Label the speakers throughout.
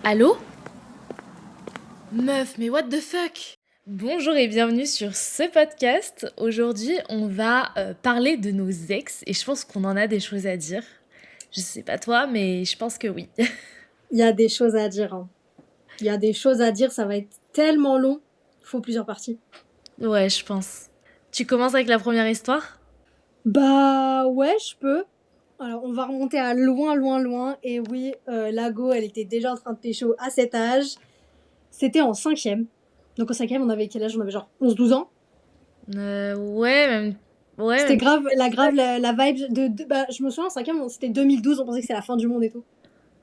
Speaker 1: Allô? Meuf, mais what the fuck? Bonjour et bienvenue sur ce podcast. Aujourd'hui, on va parler de nos ex et je pense qu'on en a des choses à dire. Je sais pas toi, mais je pense que oui.
Speaker 2: Il y a des choses à dire, hein. Il y a des choses à dire, ça va être tellement long. Il faut plusieurs parties.
Speaker 1: Ouais, je pense. Tu commences avec la première histoire?
Speaker 2: Bah ouais, je peux. Alors on va remonter à loin, loin, loin. Et oui, Lago, elle était déjà en train de pécho à cet âge. C'était en cinquième. Donc en cinquième, on avait quel âge? On avait genre 11, 12 ans.
Speaker 1: Ouais, même... Ouais,
Speaker 2: C'était
Speaker 1: même...
Speaker 2: grave la vibe bah, je me souviens, en cinquième, c'était 2012, on pensait que c'était la fin du monde et tout.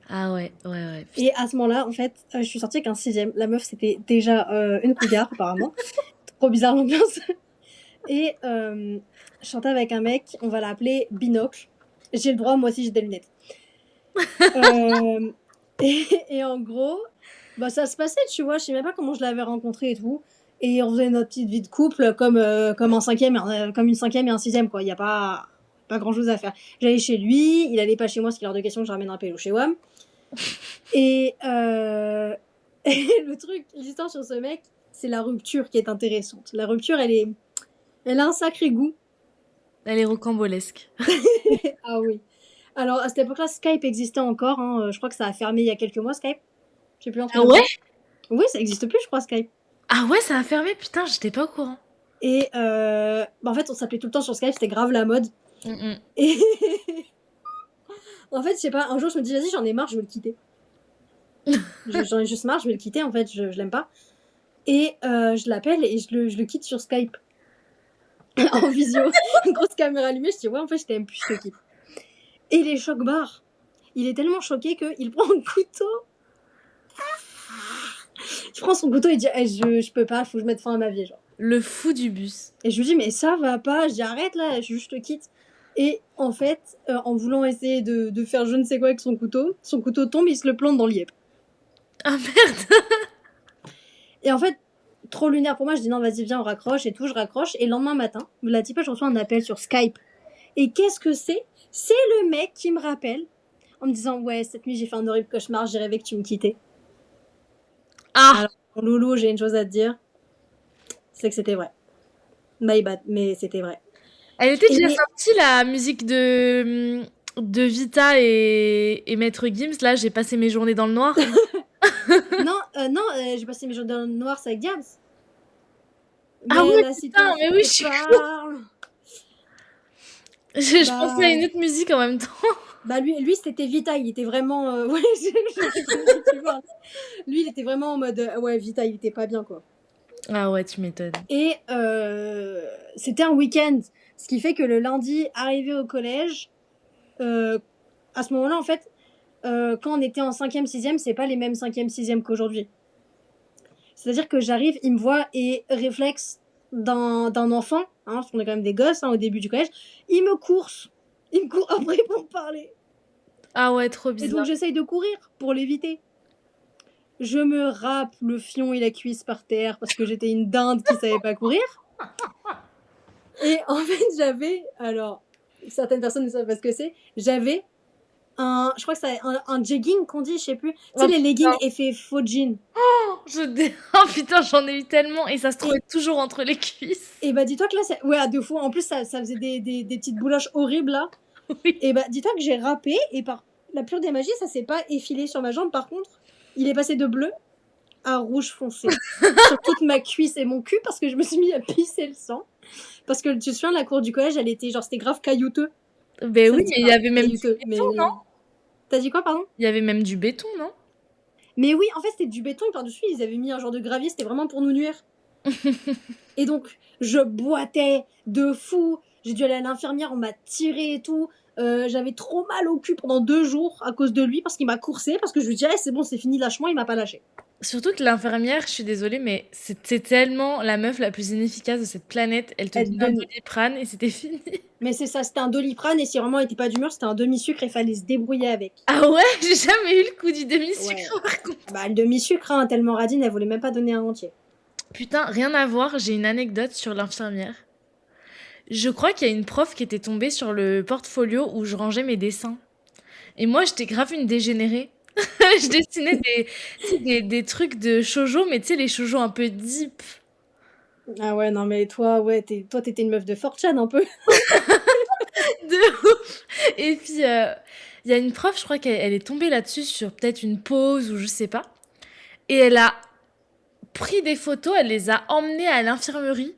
Speaker 1: Ah ouais, ouais, ouais.
Speaker 2: Et à ce moment-là, en fait, je suis sortie avec un sixième. La meuf, c'était déjà une cougar, apparemment. Trop bizarre l'ambiance. Et je chantais avec un mec, on va l'appeler Binocle. J'ai le droit, moi aussi j'ai des lunettes. Euh, et en gros, bah, ça se passait, tu vois, je sais même pas comment je l'avais rencontré et tout. Et on faisait notre petite vie de couple comme un cinquième, comme une cinquième et un sixième, quoi. Il n'y a pas grand chose à faire. J'allais chez lui, il allait pas chez moi, ce qui est hors de question que je ramène un pélo chez WAM. Et, et le truc, l'histoire sur ce mec, c'est la rupture qui est intéressante. La rupture, elle a un sacré goût.
Speaker 1: Elle est rocambolesque.
Speaker 2: Ah oui. Alors, à cette époque-là, Skype existait encore, hein. Je crois que ça a fermé il y a quelques mois, Skype. Je sais plus, un truc
Speaker 1: Ah
Speaker 2: comme
Speaker 1: ouais?
Speaker 2: ça. Oui, ça existe plus, je crois, Skype.
Speaker 1: Ah ouais, ça a fermé, putain, j'étais pas au courant.
Speaker 2: Et bah, en fait, on s'appelait tout le temps sur Skype, c'était grave la mode.
Speaker 1: Mm.
Speaker 2: Et en fait, je sais pas, un jour, je me dis, vas-y, j'en ai marre, je veux le quitter. J'en ai juste marre, je vais le quitter, en fait, je l'aime pas. Et je l'appelle et je le quitte sur Skype. En visio. Une grosse caméra allumée, je dis, ouais, en fait, je t'aime plus, je te quitte. Et les chocs-barres. Il est tellement choqué qu'il prend un couteau. Il prend son couteau et dit, eh, je peux pas, faut que je mette fin à ma vie, genre.
Speaker 1: Le fou du bus.
Speaker 2: Et je lui dis, mais ça va pas. Je dis, arrête là, je te quitte. Et en fait, en voulant essayer de faire je ne sais quoi avec son couteau tombe, il se le plante dans l'IEP.
Speaker 1: Ah merde.
Speaker 2: Et en fait, trop lunaire pour moi, je dis non, vas-y, viens, on raccroche et tout, je raccroche. Et le lendemain matin, la type, je reçois un appel sur Skype. Et qu'est-ce que c'est? C'est le mec qui me rappelle en me disant, ouais, cette nuit, j'ai fait un horrible cauchemar, j'ai rêvé que tu me quittais.
Speaker 1: Ah.
Speaker 2: Alors, Loulou, j'ai une chose à te dire, c'est que c'était vrai. My bad, mais c'était vrai.
Speaker 1: Elle était déjà
Speaker 2: Et
Speaker 1: sortie la musique de Vita et Maître Gims. Là, j'ai passé mes journées dans le noir.
Speaker 2: non, non, j'ai passé mes jours dans le noir, c'est avec Diams.
Speaker 1: Ah
Speaker 2: Mais
Speaker 1: ouais,
Speaker 2: la
Speaker 1: putain,
Speaker 2: situation
Speaker 1: mais oui,
Speaker 2: te
Speaker 1: je suis con.
Speaker 2: parle.
Speaker 1: Je pensais à une
Speaker 2: Bah,
Speaker 1: autre musique en même temps.
Speaker 2: bah lui c'était Vita, il était vraiment. Ouais, j'ai compris ce que tu vois. Lui, il était vraiment en mode. Ouais, Vita, il était pas bien, quoi.
Speaker 1: Ah ouais, tu m'étonnes.
Speaker 2: Et c'était un week-end. Ce qui fait que le lundi, arrivé au collège, à ce moment-là, en fait, quand on était en 5e, 6e, c'est pas les mêmes 5e, 6e qu'aujourd'hui. C'est-à-dire que j'arrive, il me voit et réflexe d'un enfant, hein, parce qu'on est quand même des gosses hein, au début du collège, il me course. Il me court après pour me parler.
Speaker 1: Ah ouais, trop
Speaker 2: Et donc
Speaker 1: bizarre.
Speaker 2: j'essaye de courir pour l'éviter. Je me râpe le fion et la cuisse par terre parce que j'étais une dinde qui savait pas courir. Et en fait, j'avais, alors, certaines personnes ne savent pas ce que c'est, j'avais je crois que c'est un jegging qu'on dit, je sais plus. Tu sais,
Speaker 1: Oh
Speaker 2: les leggings
Speaker 1: putain.
Speaker 2: effet faux jean.
Speaker 1: Oh putain, j'en ai eu tellement et ça se trouvait toujours entre les cuisses.
Speaker 2: Et bah, dis-toi que là, ouais, à deux fois, en plus, ça faisait des petites bouloches horribles là.
Speaker 1: Oui.
Speaker 2: Et bah, dis-toi que j'ai râpé et par la pure des magies, ça s'est pas effilé sur ma jambe. Par contre, il est passé de bleu à rouge foncé sur toute ma cuisse et mon cul parce que je me suis mis à pisser le sang. Parce que tu te souviens, la cour du collège, elle était genre, c'était grave caillouteux.
Speaker 1: Ben
Speaker 2: Ça
Speaker 1: oui,
Speaker 2: se dit
Speaker 1: mais il y
Speaker 2: pas
Speaker 1: avait même du
Speaker 2: caillouteux,
Speaker 1: béton,
Speaker 2: mais.
Speaker 1: non?
Speaker 2: T'as dit quoi, pardon?
Speaker 1: Il y avait même du béton, non?
Speaker 2: Mais oui, en fait, c'était du béton et par-dessus, ils avaient mis un genre de gravier, c'était vraiment pour nous nuire. Et donc, je boitais de fou. J'ai dû aller à l'infirmière, on m'a tiré et tout. J'avais trop mal au cul pendant 2 jours à cause de lui parce qu'il m'a coursé, parce que je lui disais, c'est bon, c'est fini, lâche-moi, il m'a pas lâché.
Speaker 1: Surtout que l'infirmière, je suis désolée, mais c'était tellement la meuf la plus inefficace de cette planète. Elle te donnait un Doliprane et c'était fini.
Speaker 2: Mais c'est ça, c'était un Doliprane et si vraiment il était pas d'humeur, c'était un demi-sucre et il fallait se débrouiller avec.
Speaker 1: Ah ouais, j'ai jamais eu le coup du demi-sucre
Speaker 2: Ouais.
Speaker 1: par contre.
Speaker 2: Bah, le demi-sucre, hein, tellement radine, elle voulait même pas donner un entier.
Speaker 1: Putain, rien à voir, j'ai une anecdote sur l'infirmière. Je crois qu'il y a une prof qui était tombée sur le portfolio où je rangeais mes dessins. Et moi, j'étais grave une dégénérée. Je dessinais des, tu sais, des trucs de shoujo, mais tu sais, les shoujo un peu deep.
Speaker 2: Ah ouais, non, mais toi, ouais, toi, t'étais une meuf de 4chan un peu.
Speaker 1: De ouf. Et puis, il y a une prof, je crois qu'elle est tombée là-dessus sur peut-être une pause ou je sais pas. Et elle a pris des photos, elle les a emmenées à l'infirmerie.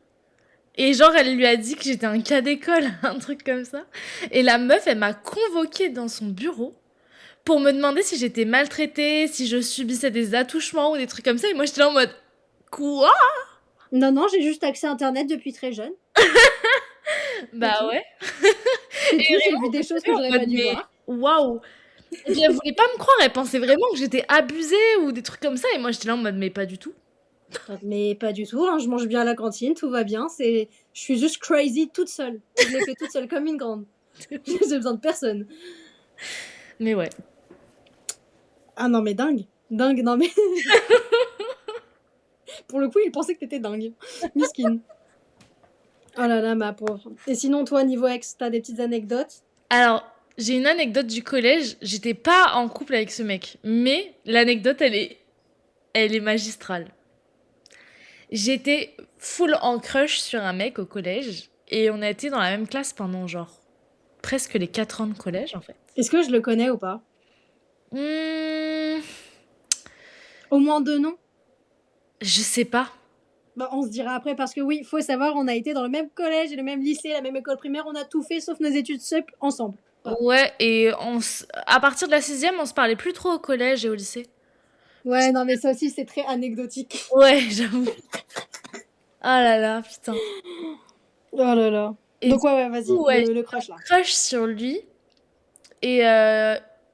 Speaker 1: Et genre, elle lui a dit que j'étais un cas d'école, un truc comme ça. Et la meuf, elle m'a convoquée dans son bureau pour me demander si j'étais maltraitée, si je subissais des attouchements ou des trucs comme ça. Et moi, j'étais là en mode, quoi?
Speaker 2: Non, non, j'ai juste accès à Internet depuis très jeune. C'est
Speaker 1: Bah
Speaker 2: tout.
Speaker 1: ouais.
Speaker 2: C'est
Speaker 1: Et
Speaker 2: tout, j'ai vu des choses que
Speaker 1: en
Speaker 2: j'aurais
Speaker 1: mode,
Speaker 2: pas dû
Speaker 1: mais
Speaker 2: voir.
Speaker 1: waouh. Et puis elle voulait pas me croire, elle pensait vraiment que j'étais abusée ou des trucs comme ça. Et moi, j'étais là en mode, mais pas du tout.
Speaker 2: Mais pas du tout, hein, je mange bien à la cantine, tout va bien. Je suis juste crazy toute seule. Je l'ai fait toute seule comme une grande. J'ai besoin de personne.
Speaker 1: Mais ouais.
Speaker 2: Ah non, mais dingue. Dingue, non, mais. Pour le coup, il pensait que t'étais dingue. Miskine. Oh là là, ma pauvre. Et sinon, toi, niveau ex, t'as des petites anecdotes?
Speaker 1: Alors, j'ai une anecdote du collège. J'étais pas en couple avec ce mec. Mais l'anecdote, elle est magistrale. J'étais full en crush sur un mec au collège. Et on a été dans la même classe pendant genre presque les 4 ans de collège en fait.
Speaker 2: Est-ce que je le connais ou pas?
Speaker 1: Hmm,
Speaker 2: Au moins deux noms?
Speaker 1: je sais pas.
Speaker 2: Bah, on se dira après parce que oui, faut savoir, on a été dans le même collège et le même lycée, la même école primaire, on a tout fait sauf nos études sup ensemble. Voilà.
Speaker 1: Ouais, et à partir de la sixième, on se parlait plus trop au collège et au lycée.
Speaker 2: Ouais, non, mais ça aussi, c'est très anecdotique.
Speaker 1: Ouais, j'avoue. Ah là là, putain.
Speaker 2: Oh là là.
Speaker 1: Et du
Speaker 2: Donc, ouais, vas-y,
Speaker 1: coup, ouais,
Speaker 2: le crush là.
Speaker 1: j'ai crush sur lui. Et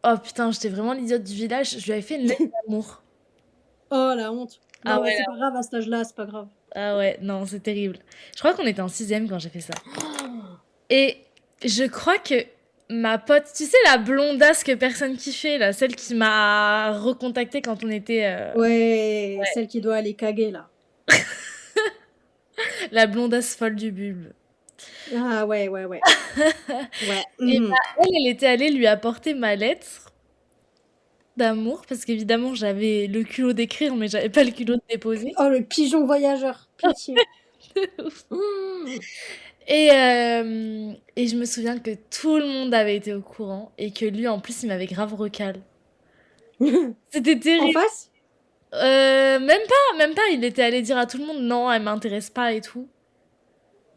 Speaker 1: oh putain, j'étais vraiment l'idiote du village. Je lui avais fait une lettre d'amour.
Speaker 2: Oh la honte.
Speaker 1: Ah
Speaker 2: Non, mais
Speaker 1: ouais,
Speaker 2: c'est pas grave à cet âge-là, c'est pas grave.
Speaker 1: ah ouais, non, c'est terrible. Je crois qu'on était en sixième quand j'ai fait ça. Et je crois que ma pote, tu sais, la blondasse que personne kiffait, là, celle qui m'a recontactée quand on était.
Speaker 2: Ouais, celle qui doit aller caguer là.
Speaker 1: La blondasse folle du bulbe.
Speaker 2: Ah ouais, ouais, ouais. Ouais.
Speaker 1: Et
Speaker 2: Mhm.
Speaker 1: bah, elle était allée lui apporter ma lettre d'amour, parce qu'évidemment, j'avais le culot d'écrire, mais j'avais pas le culot de déposer.
Speaker 2: Oh, le pigeon voyageur. Pitié. Mhm.
Speaker 1: Et je me souviens que tout le monde avait été au courant, et que lui, en plus, il m'avait grave recal. C'était
Speaker 2: En
Speaker 1: terrible.
Speaker 2: face?
Speaker 1: Même pas, il était allé dire à tout le monde, non, elle m'intéresse pas et tout.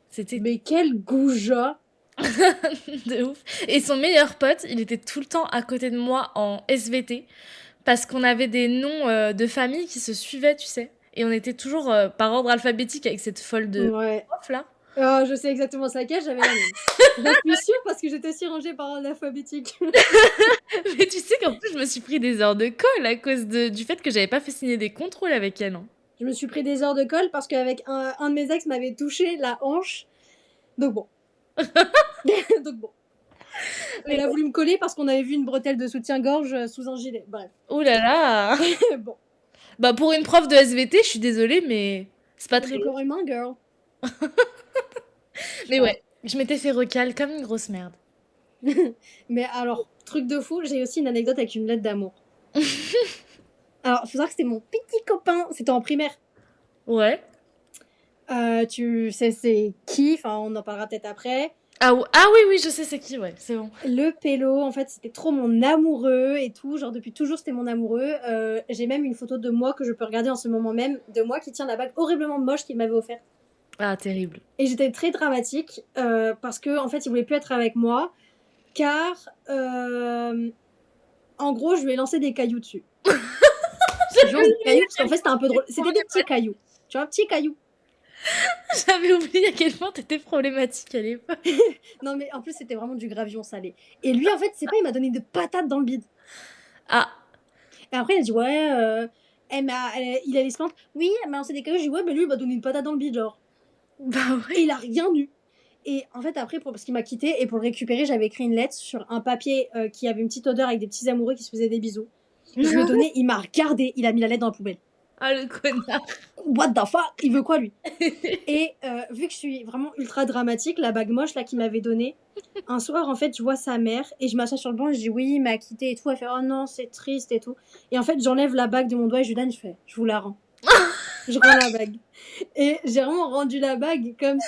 Speaker 1: C'était
Speaker 2: Mais quel goujat.
Speaker 1: de ouf. Et son meilleur pote, il était tout le temps à côté de moi en SVT, parce qu'on avait des noms de famille qui se suivaient, tu sais. Et on était toujours par ordre alphabétique avec cette folle de
Speaker 2: Ouais.
Speaker 1: prof là.
Speaker 2: Oh, je sais exactement c'est laquelle, j'avais la même. J'en suis sûre parce que j'étais aussi rangée par ordre alphabétique.
Speaker 1: Mais tu sais qu'en plus, je me suis pris des heures de colle à cause du fait que j'avais pas fait signer des contrôles avec elle, hein.
Speaker 2: Je me suis pris des heures de colle parce qu'avec un de mes ex m'avait touché la hanche. Donc bon. Donc bon. Elle a voulu me coller parce qu'on avait vu une bretelle de soutien-gorge sous un gilet. Bref.
Speaker 1: Ouh là là.
Speaker 2: Bon.
Speaker 1: Bah pour une prof de SVT, je suis désolée, mais c'est pas très
Speaker 2: Le
Speaker 1: ouf.
Speaker 2: corps humain, girl.
Speaker 1: Mais ouais, je m'étais fait recal comme une grosse merde.
Speaker 2: Mais alors, truc de fou, j'ai aussi une anecdote avec une lettre d'amour. Alors, faut savoir que c'était mon petit copain. C'était en primaire.
Speaker 1: Ouais.
Speaker 2: Tu sais c'est qui, enfin on en parlera peut-être après.
Speaker 1: Ah, ah oui, oui, je sais c'est qui, ouais, c'est bon.
Speaker 2: Le pélo, en fait, c'était trop mon amoureux et tout. Genre, depuis toujours, c'était mon amoureux. J'ai même une photo de moi que je peux regarder en ce moment même, de moi qui tient la bague horriblement moche qu'il m'avait offerte.
Speaker 1: Ah, terrible.
Speaker 2: Et j'étais très dramatique parce que, en fait, il voulait plus être avec moi car, en gros, je lui ai lancé des cailloux dessus. Je lui lance des cailloux parce qu'en fait, c'était un peu drôle. C'était des petits cailloux. Tu vois, petits cailloux.
Speaker 1: J'avais oublié à quel point t'étais problématique à l'époque.
Speaker 2: Non, mais en plus, c'était vraiment du gravillon salé. Et lui, en fait, c'est pas, il m'a donné de patates dans le bide.
Speaker 1: Ah,
Speaker 2: Et après, il a dit, ouais, il allait se plaindre. Oui, elle m'a lancé des cailloux. Je dis, ouais, mais lui, il m'a donné une patate dans le bide, genre.
Speaker 1: bah
Speaker 2: Et
Speaker 1: ouais.
Speaker 2: il a rien eu. Et en fait, après, parce qu'il m'a quitté, et pour le récupérer, j'avais écrit une lettre sur un papier qui avait une petite odeur avec des petits amoureux qui se faisaient des bisous. Je lui ai donné, il m'a regardé, il a mis la lettre dans la poubelle.
Speaker 1: Ah, le connard.
Speaker 2: What the fuck? Il veut quoi, lui? Et vu que je suis vraiment ultra dramatique, la bague moche là qu'il m'avait donnée, Un soir, en fait, je vois sa mère et je m'assois sur le banc et je dis oui, il m'a quitté et tout. Elle fait oh non, c'est triste et tout. Et en fait, j'enlève la bague de mon doigt et je lui donne, je fais je vous la rends. Je rends la bague. Et j'ai vraiment rendu la bague comme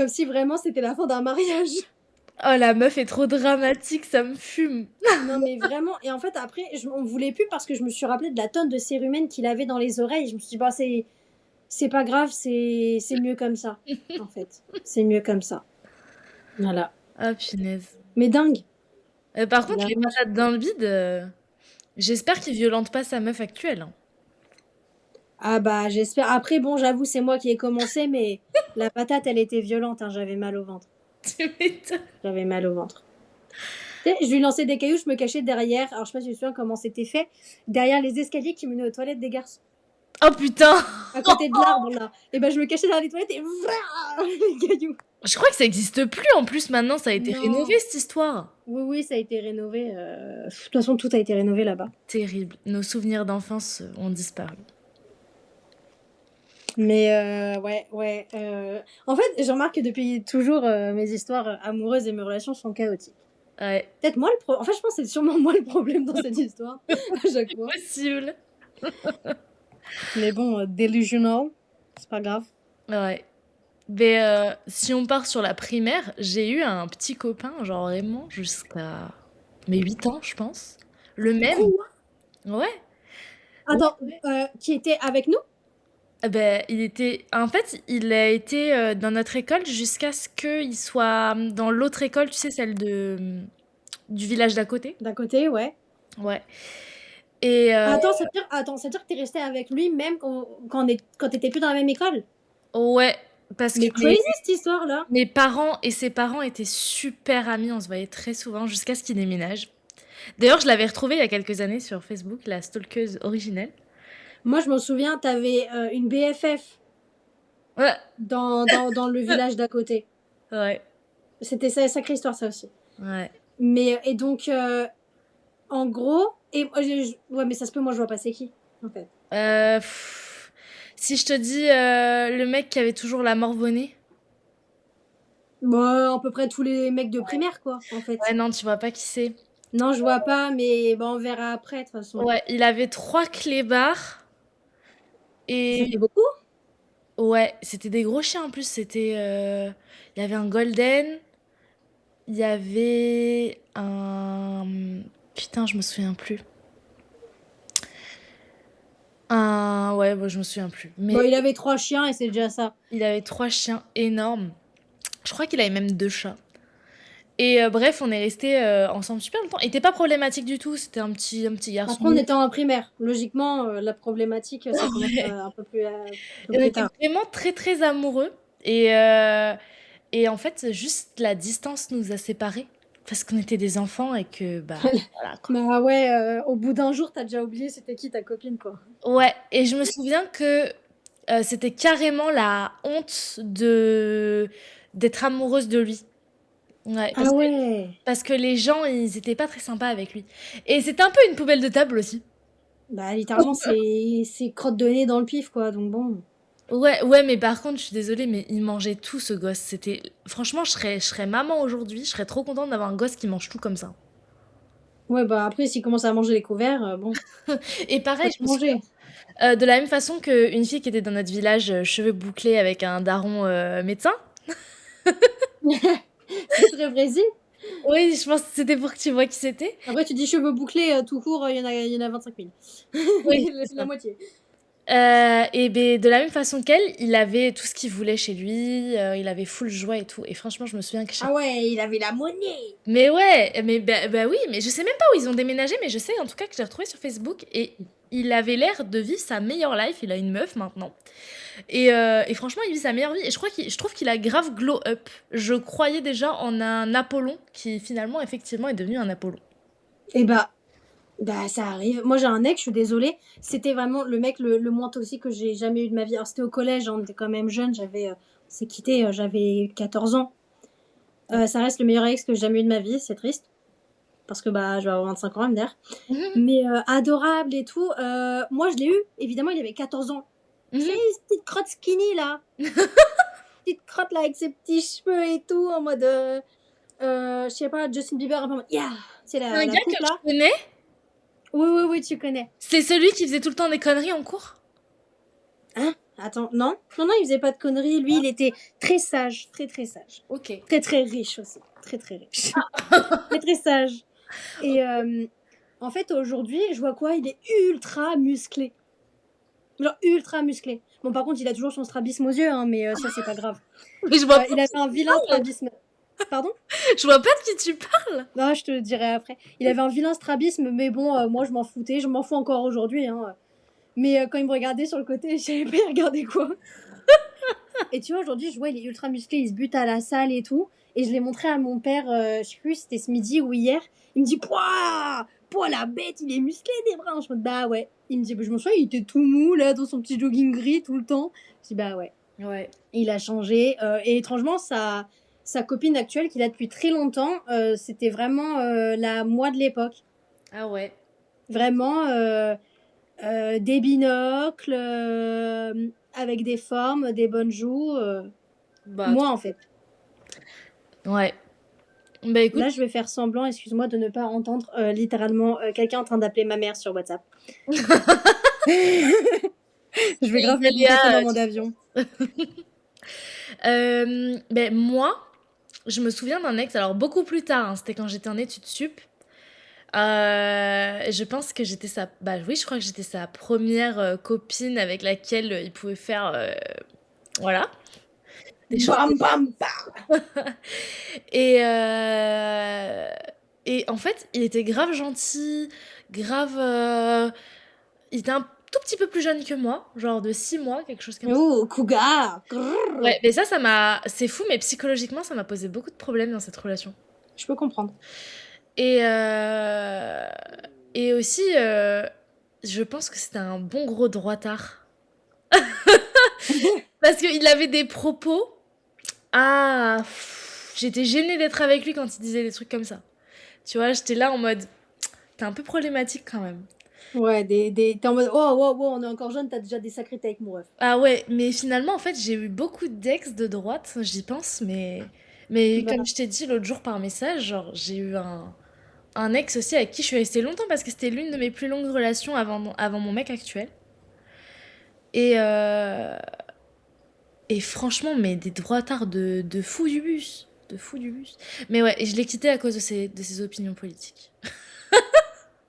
Speaker 2: si vraiment c'était la fin d'un mariage.
Speaker 1: Oh, la meuf est trop dramatique, ça me fume.
Speaker 2: Non, mais vraiment. Et en fait, après, on voulait plus parce que je me suis rappelé de la tonne de cérumen qu'il avait dans les oreilles. Je me suis dit, bah, c'est pas grave, c'est mieux comme ça, en fait. C'est mieux comme ça. Voilà.
Speaker 1: Ah, punaise.
Speaker 2: Mais dingue.
Speaker 1: Par contre,
Speaker 2: La
Speaker 1: les
Speaker 2: meuf.
Speaker 1: patates dans le bide, j'espère qu'il violente pas sa meuf actuelle, hein.
Speaker 2: Ah bah, j'espère. Après, bon, j'avoue, c'est moi qui ai commencé, mais la patate, elle était violente, hein, j'avais mal au ventre.
Speaker 1: Tu m'étonnes.
Speaker 2: J'avais mal au ventre. Tu sais, je lui lançais des cailloux, je me cachais derrière. Alors, je sais pas si tu te souviens comment c'était fait. Derrière les escaliers qui menaient aux toilettes des garçons.
Speaker 1: Oh putain!
Speaker 2: À côté de l'arbre, là. Et ben, je me cachais derrière les toilettes et vrah, les cailloux.
Speaker 1: Je crois que ça existe plus en plus maintenant, ça a été rénové
Speaker 2: Non.
Speaker 1: cette histoire.
Speaker 2: Oui, oui, ça a été rénové. De toute façon, tout a été rénové là-bas.
Speaker 1: Terrible. Nos souvenirs d'enfance ont disparu.
Speaker 2: Mais ouais, ouais. En fait, je remarque que depuis toujours, mes histoires amoureuses et mes relations sont chaotiques.
Speaker 1: Ouais,
Speaker 2: Peut-être moi le En fait, je pense que c'est sûrement moi le problème dans cette histoire, à chaque fois.
Speaker 1: possible.
Speaker 2: Mais bon, delusional, c'est pas grave.
Speaker 1: Ouais. Mais si on part sur la primaire, j'ai eu un petit copain, genre vraiment jusqu'à mes 8 ans, je pense. Le même.
Speaker 2: Quoi?
Speaker 1: Ouais.
Speaker 2: Attends, qui était avec nous?
Speaker 1: Ben, il était... En fait, il a été dans notre école jusqu'à ce qu'il soit dans l'autre école, tu sais, celle du village d'à côté.
Speaker 2: D'un côté, ouais.
Speaker 1: Ouais. Et
Speaker 2: Attends, ça veut dire que t'es resté avec lui même quand t'étais plus dans la même école?
Speaker 1: ouais, parce que
Speaker 2: Mais crazy cette histoire-là.
Speaker 1: mes parents et ses parents étaient super amis, on se voyait très souvent jusqu'à ce qu'il déménage. D'ailleurs, je l'avais retrouvé il y a quelques années sur Facebook, la stalkeuse originelle.
Speaker 2: Moi, je m'en souviens, t'avais une BFF
Speaker 1: Ouais,
Speaker 2: dans le village d'à côté.
Speaker 1: ouais,
Speaker 2: C'était ça, sacrée histoire, ça aussi.
Speaker 1: ouais.
Speaker 2: Mais, et donc, en gros, ouais, mais ça se peut, moi, je vois pas c'est qui, en fait.
Speaker 1: Si je te dis le mec qui avait toujours la morve-au-nez.
Speaker 2: Bon, à peu près tous les mecs de primaire, quoi, en fait.
Speaker 1: Ouais, non, tu vois pas qui c'est.
Speaker 2: Non, je vois pas, mais bon, on verra après, de toute façon.
Speaker 1: Ouais, il avait 3 clébards.
Speaker 2: Ça
Speaker 1: Et
Speaker 2: fait beaucoup?
Speaker 1: ouais, c'était des gros chiens en plus. C'était. Il y avait un golden. Il y avait un. Putain, je me souviens plus. Ouais, bon, je me souviens plus. Mais
Speaker 2: Bon, il avait 3 chiens et c'est déjà ça.
Speaker 1: il avait 3 chiens énormes. Je crois qu'il avait même 2 chats. Et bref, on est restés ensemble super longtemps. Il était pas problématique du tout. C'était un petit garçon.
Speaker 2: Après, on était en primaire. Logiquement, la problématique, ça commence
Speaker 1: Ouais.
Speaker 2: un peu plus,
Speaker 1: Et on était
Speaker 2: tard.
Speaker 1: vraiment très très amoureux. Et en fait, juste la distance nous a séparés. Parce qu'on était des enfants et que, bah, voilà quoi.
Speaker 2: Bah ouais, au bout d'un jour, t'as déjà oublié c'était qui ta copine, quoi.
Speaker 1: Ouais, et je me souviens que c'était carrément la honte d'être amoureuse de lui. Ouais,
Speaker 2: Ah ouais.
Speaker 1: parce que les gens, ils étaient pas très sympas avec lui. Et c'était un peu une poubelle de table aussi.
Speaker 2: Bah littéralement, c'est crotte de nez dans le pif, quoi. Donc bon.
Speaker 1: Ouais, ouais, mais par contre, je suis désolée, mais il mangeait tout ce gosse. C'était, franchement, je serais maman aujourd'hui, je serais trop contente d'avoir un gosse qui mange tout comme ça.
Speaker 2: Ouais, bah après, s'il commence à manger les couverts, bon,
Speaker 1: Et
Speaker 2: pas
Speaker 1: pareil, je
Speaker 2: tout
Speaker 1: me souviens,
Speaker 2: manger.
Speaker 1: de la même façon qu'une fille qui était dans notre village, cheveux bouclés avec un daron médecin.
Speaker 2: C'est très précis.
Speaker 1: Oui, je pense que c'était pour que tu vois qui c'était.
Speaker 2: Après, tu dis cheveux bouclés, tout court, il y en a 25 000.
Speaker 1: Oui,
Speaker 2: La,
Speaker 1: c'est
Speaker 2: la
Speaker 1: ça.
Speaker 2: moitié.
Speaker 1: Et ben, de la même façon qu'elle, il avait tout ce qu'il voulait chez lui, il avait full joie et tout. Et franchement, je me souviens que
Speaker 2: Ah ouais, il avait la monnaie.
Speaker 1: Mais ouais, mais bah oui, mais je sais même pas où ils ont déménagé, mais je sais en tout cas que j'ai retrouvé sur Facebook et il avait l'air de vivre sa meilleure life. Il a une meuf maintenant. Et franchement, il vit sa meilleure vie. Et je trouve qu'il a grave glow up. Je croyais déjà en un Apollon qui finalement, effectivement, est devenu un Apollon.
Speaker 2: Et bah ça arrive. Moi, j'ai un ex, je suis désolée. C'était vraiment le mec le moins toxique que j'ai jamais eu de ma vie. Alors, c'était au collège, hein, on était quand même jeunes. On s'est quitté, j'avais 14 ans. Ça reste le meilleur ex que j'ai jamais eu de ma vie, c'est triste. Parce que bah, je vais avoir 25 ans, MDR. Mais adorable et tout. Moi, je l'ai eu. Évidemment, il avait 14 ans. Tu sais, cette petite crotte skinny là. petite crotte là avec ses petits cheveux et tout, en mode, je sais pas, Justin Bieber, un peu en mode, yeah, c'est
Speaker 1: C'est un
Speaker 2: la
Speaker 1: gars que
Speaker 2: coupe
Speaker 1: je
Speaker 2: là.
Speaker 1: connais.
Speaker 2: Oui, oui, oui, tu connais.
Speaker 1: C'est celui qui faisait tout le temps des conneries en cours.
Speaker 2: Hein? Attends, non, non, non, il faisait pas de conneries. Lui, il était très sage, très, très sage.
Speaker 1: Ok.
Speaker 2: Très, très riche aussi. Très, très riche. Mais très sage. Et en fait, aujourd'hui, je vois quoi? Il est ultra musclé. Genre ultra musclé. Bon, par contre, il a toujours son strabisme aux yeux, hein, mais ça, c'est pas grave.
Speaker 1: Mais je vois pas
Speaker 2: Il avait un vilain strabisme. Pardon?
Speaker 1: Je vois pas de qui tu parles.
Speaker 2: Non, je te le dirai après. Il avait un vilain strabisme, mais bon, moi, je m'en foutais. Je m'en fous encore aujourd'hui. Hein. Mais quand il me regardait sur le côté, je savais pas, il regardait quoi. Et tu vois, aujourd'hui, je vois, il est ultra musclé, il se bute à la salle et tout. Et je l'ai montré à mon père, je sais plus, c'était ce midi ou hier. Il me dit, pouah, la bête, il est musclé des bras. Je me dis, bah ouais. Il me dit, bah, je me souviens, il était tout mou, là, dans son petit jogging gris tout le temps. Je dis, bah ouais.
Speaker 1: Ouais.
Speaker 2: Il a changé. Et étrangement, sa copine actuelle, qu'il a depuis très longtemps, c'était vraiment la moi de l'époque.
Speaker 1: Ah ouais.
Speaker 2: Vraiment, des binocles, avec des formes, des bonnes joues.
Speaker 1: Bah.
Speaker 2: Moi, en fait.
Speaker 1: Ouais. Bah écoute.
Speaker 2: Là, je vais faire semblant, excuse-moi, de ne pas entendre littéralement quelqu'un en train d'appeler ma mère sur WhatsApp. Je vais grave m'écouter ça dans mon avion.
Speaker 1: Ben moi, je me souviens d'un ex, alors beaucoup plus tard, hein, c'était quand j'étais en études sup. Je pense que j'étais sa... Bah oui, je crois que j'étais sa première copine avec laquelle il pouvait faire... voilà. Des choses.
Speaker 2: Bam, bam, bam.
Speaker 1: Et en fait, il était grave gentil, grave... il était un tout petit peu plus jeune que moi, genre de 6 mois, quelque chose comme ça.
Speaker 2: Oh, cougar. Grrr.
Speaker 1: Ouais, mais ça m'a... C'est fou, mais psychologiquement, ça m'a posé beaucoup de problèmes dans cette relation.
Speaker 2: Je peux comprendre.
Speaker 1: Et aussi, je pense que c'était un bon gros droitard. Parce qu'il avait des propos... Ah, j'étais gênée d'être avec lui quand il disait des trucs comme ça. Tu vois, j'étais là en mode... T'es un peu problématique quand même.
Speaker 2: Ouais, t'es en mode, oh, on est encore jeune, t'as déjà des sacrés takes, mon ref.
Speaker 1: Ah ouais, mais finalement, en fait, j'ai eu beaucoup d'ex de droite, j'y pense, mais
Speaker 2: Bah.
Speaker 1: comme je t'ai dit l'autre jour par message, genre, j'ai eu un ex aussi avec qui je suis restée longtemps parce que c'était l'une de mes plus longues relations avant mon mec actuel. Et, et franchement, mais des droitards de fou du bus. De fou du bus. Mais ouais, et je l'ai quitté à cause de ses opinions politiques.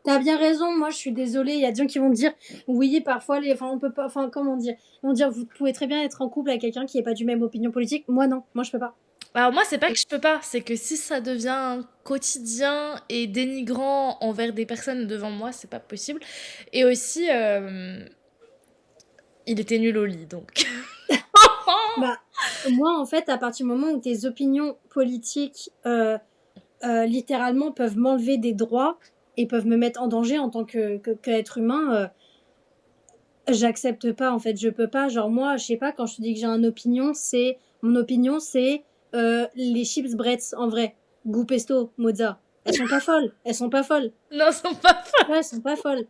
Speaker 2: T'as bien raison, moi je suis désolée, il y a des gens qui vont dire, oui, parfois, on peut pas, comment dire, ils vont dire, vous pouvez très bien être en couple avec quelqu'un qui n'est pas du même opinion politique. Moi non, moi je peux pas.
Speaker 1: Alors moi, c'est pas que je peux pas, c'est que si ça devient quotidien et dénigrant envers des personnes devant moi, c'est pas possible. Et aussi, il était nul au lit, donc.
Speaker 2: Bah, moi en fait, à partir du moment où tes opinions politiques, littéralement, peuvent m'enlever des droits et peuvent me mettre en danger en tant qu'être humain, j'accepte pas, en fait, je peux pas. Genre moi, je sais pas, quand je te dis que j'ai une opinion, mon opinion, c'est les chips Bretz, en vrai. Goût pesto, mozza. Elles sont pas folles. Elles sont pas folles.
Speaker 1: Non, sont pas folles.
Speaker 2: Ouais, elles sont pas folles.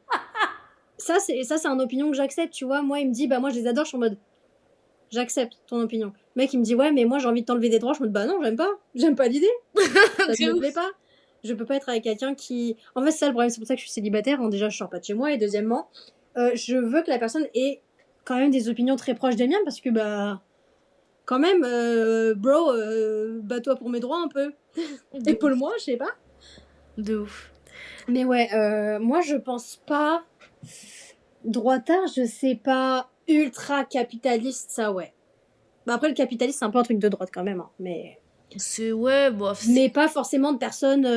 Speaker 2: Ça, c'est une opinion que j'accepte, tu vois. Moi, il me dit, bah, moi, je les adore, je suis en mode, j'accepte ton opinion. Le mec, il me dit, ouais, mais moi, j'ai envie de t'enlever des droits. Je me dis, bah, non, j'aime pas. J'aime pas l'idée. Ça
Speaker 1: De
Speaker 2: me
Speaker 1: ouf.
Speaker 2: plaît pas. Je peux pas être avec quelqu'un qui. En fait, c'est ça le problème. C'est pour ça que je suis célibataire. Hein. Déjà, je sors pas de chez moi. Et deuxièmement, je veux que la personne ait quand même des opinions très proches des miennes parce que, bah, quand même, bro, bats-toi pour mes droits un peu.
Speaker 1: De ouf.
Speaker 2: Épaule-moi, je sais pas.
Speaker 1: De ouf.
Speaker 2: Mais ouais, moi, je pense pas. Droitard, je sais pas. Ultra capitaliste, ça, ouais. Bah, après, le capitalisme, c'est un peu un truc de droite quand même. Hein.
Speaker 1: C'est ouais, bof.
Speaker 2: Mais pas forcément de personnes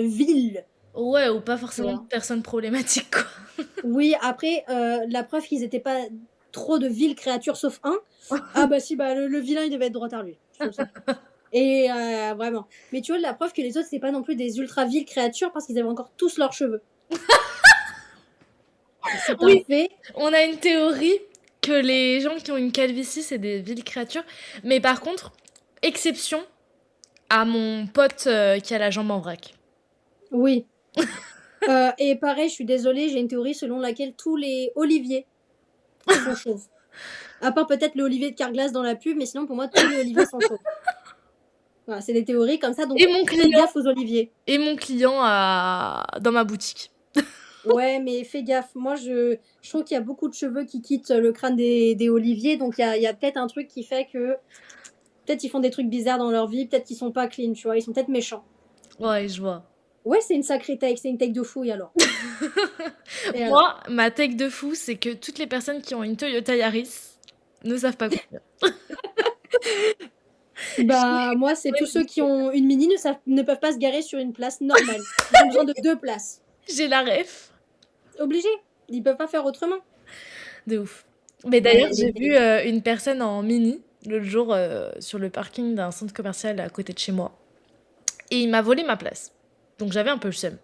Speaker 2: viles.
Speaker 1: Ouais, ou pas forcément
Speaker 2: Ouais.
Speaker 1: de personnes problématiques, quoi.
Speaker 2: Oui, après, la preuve qu'ils étaient pas trop de viles créatures sauf un. Ah bah si, bah le vilain, il devait être droitard, lui. Je le sais. Et vraiment. Mais tu vois, la preuve que les autres, c'est pas non plus des ultra viles créatures parce qu'ils avaient encore tous leurs cheveux. C'est un
Speaker 1: Oui.
Speaker 2: fait.
Speaker 1: On a une théorie que les gens qui ont une calvitie, c'est des viles créatures. Mais par contre, exception à mon pote qui a la jambe en vrac.
Speaker 2: Oui. Et pareil, je suis désolée, j'ai une théorie selon laquelle tous les oliviers sont chauves. À part peut-être le Olivier de Carglass dans la pub, mais sinon pour moi tous les Olivier sont chauds. Voilà, c'est des théories comme ça, donc
Speaker 1: Et mon
Speaker 2: faites
Speaker 1: client
Speaker 2: gaffe aux Olivier.
Speaker 1: dans ma boutique.
Speaker 2: Ouais, mais fais gaffe. Moi, je trouve qu'il y a beaucoup de cheveux qui quittent le crâne des Olivier, donc il y a peut-être un truc qui fait que peut-être ils font des trucs bizarres dans leur vie, peut-être qu'ils sont pas clean, tu vois, ils sont peut-être méchants.
Speaker 1: Ouais, je vois.
Speaker 2: Ouais, c'est une sacrée take, c'est une take de fouille alors. Et alors?
Speaker 1: Moi, ma take de fou, c'est que toutes les personnes qui ont une Toyota Yaris ne savent pas conduire.
Speaker 2: Bah, moi, c'est tous ceux qui ont une mini ne peuvent pas se garer sur une place normale. Ils ont besoin de 2 places.
Speaker 1: J'ai la ref.
Speaker 2: Obligé. Ils peuvent pas faire autrement.
Speaker 1: De ouf. Mais d'ailleurs,
Speaker 2: Ouais,
Speaker 1: j'ai vu une personne en mini l'autre jour sur le parking d'un centre commercial à côté de chez moi. Et il m'a volé ma place. Donc j'avais un peu le seum.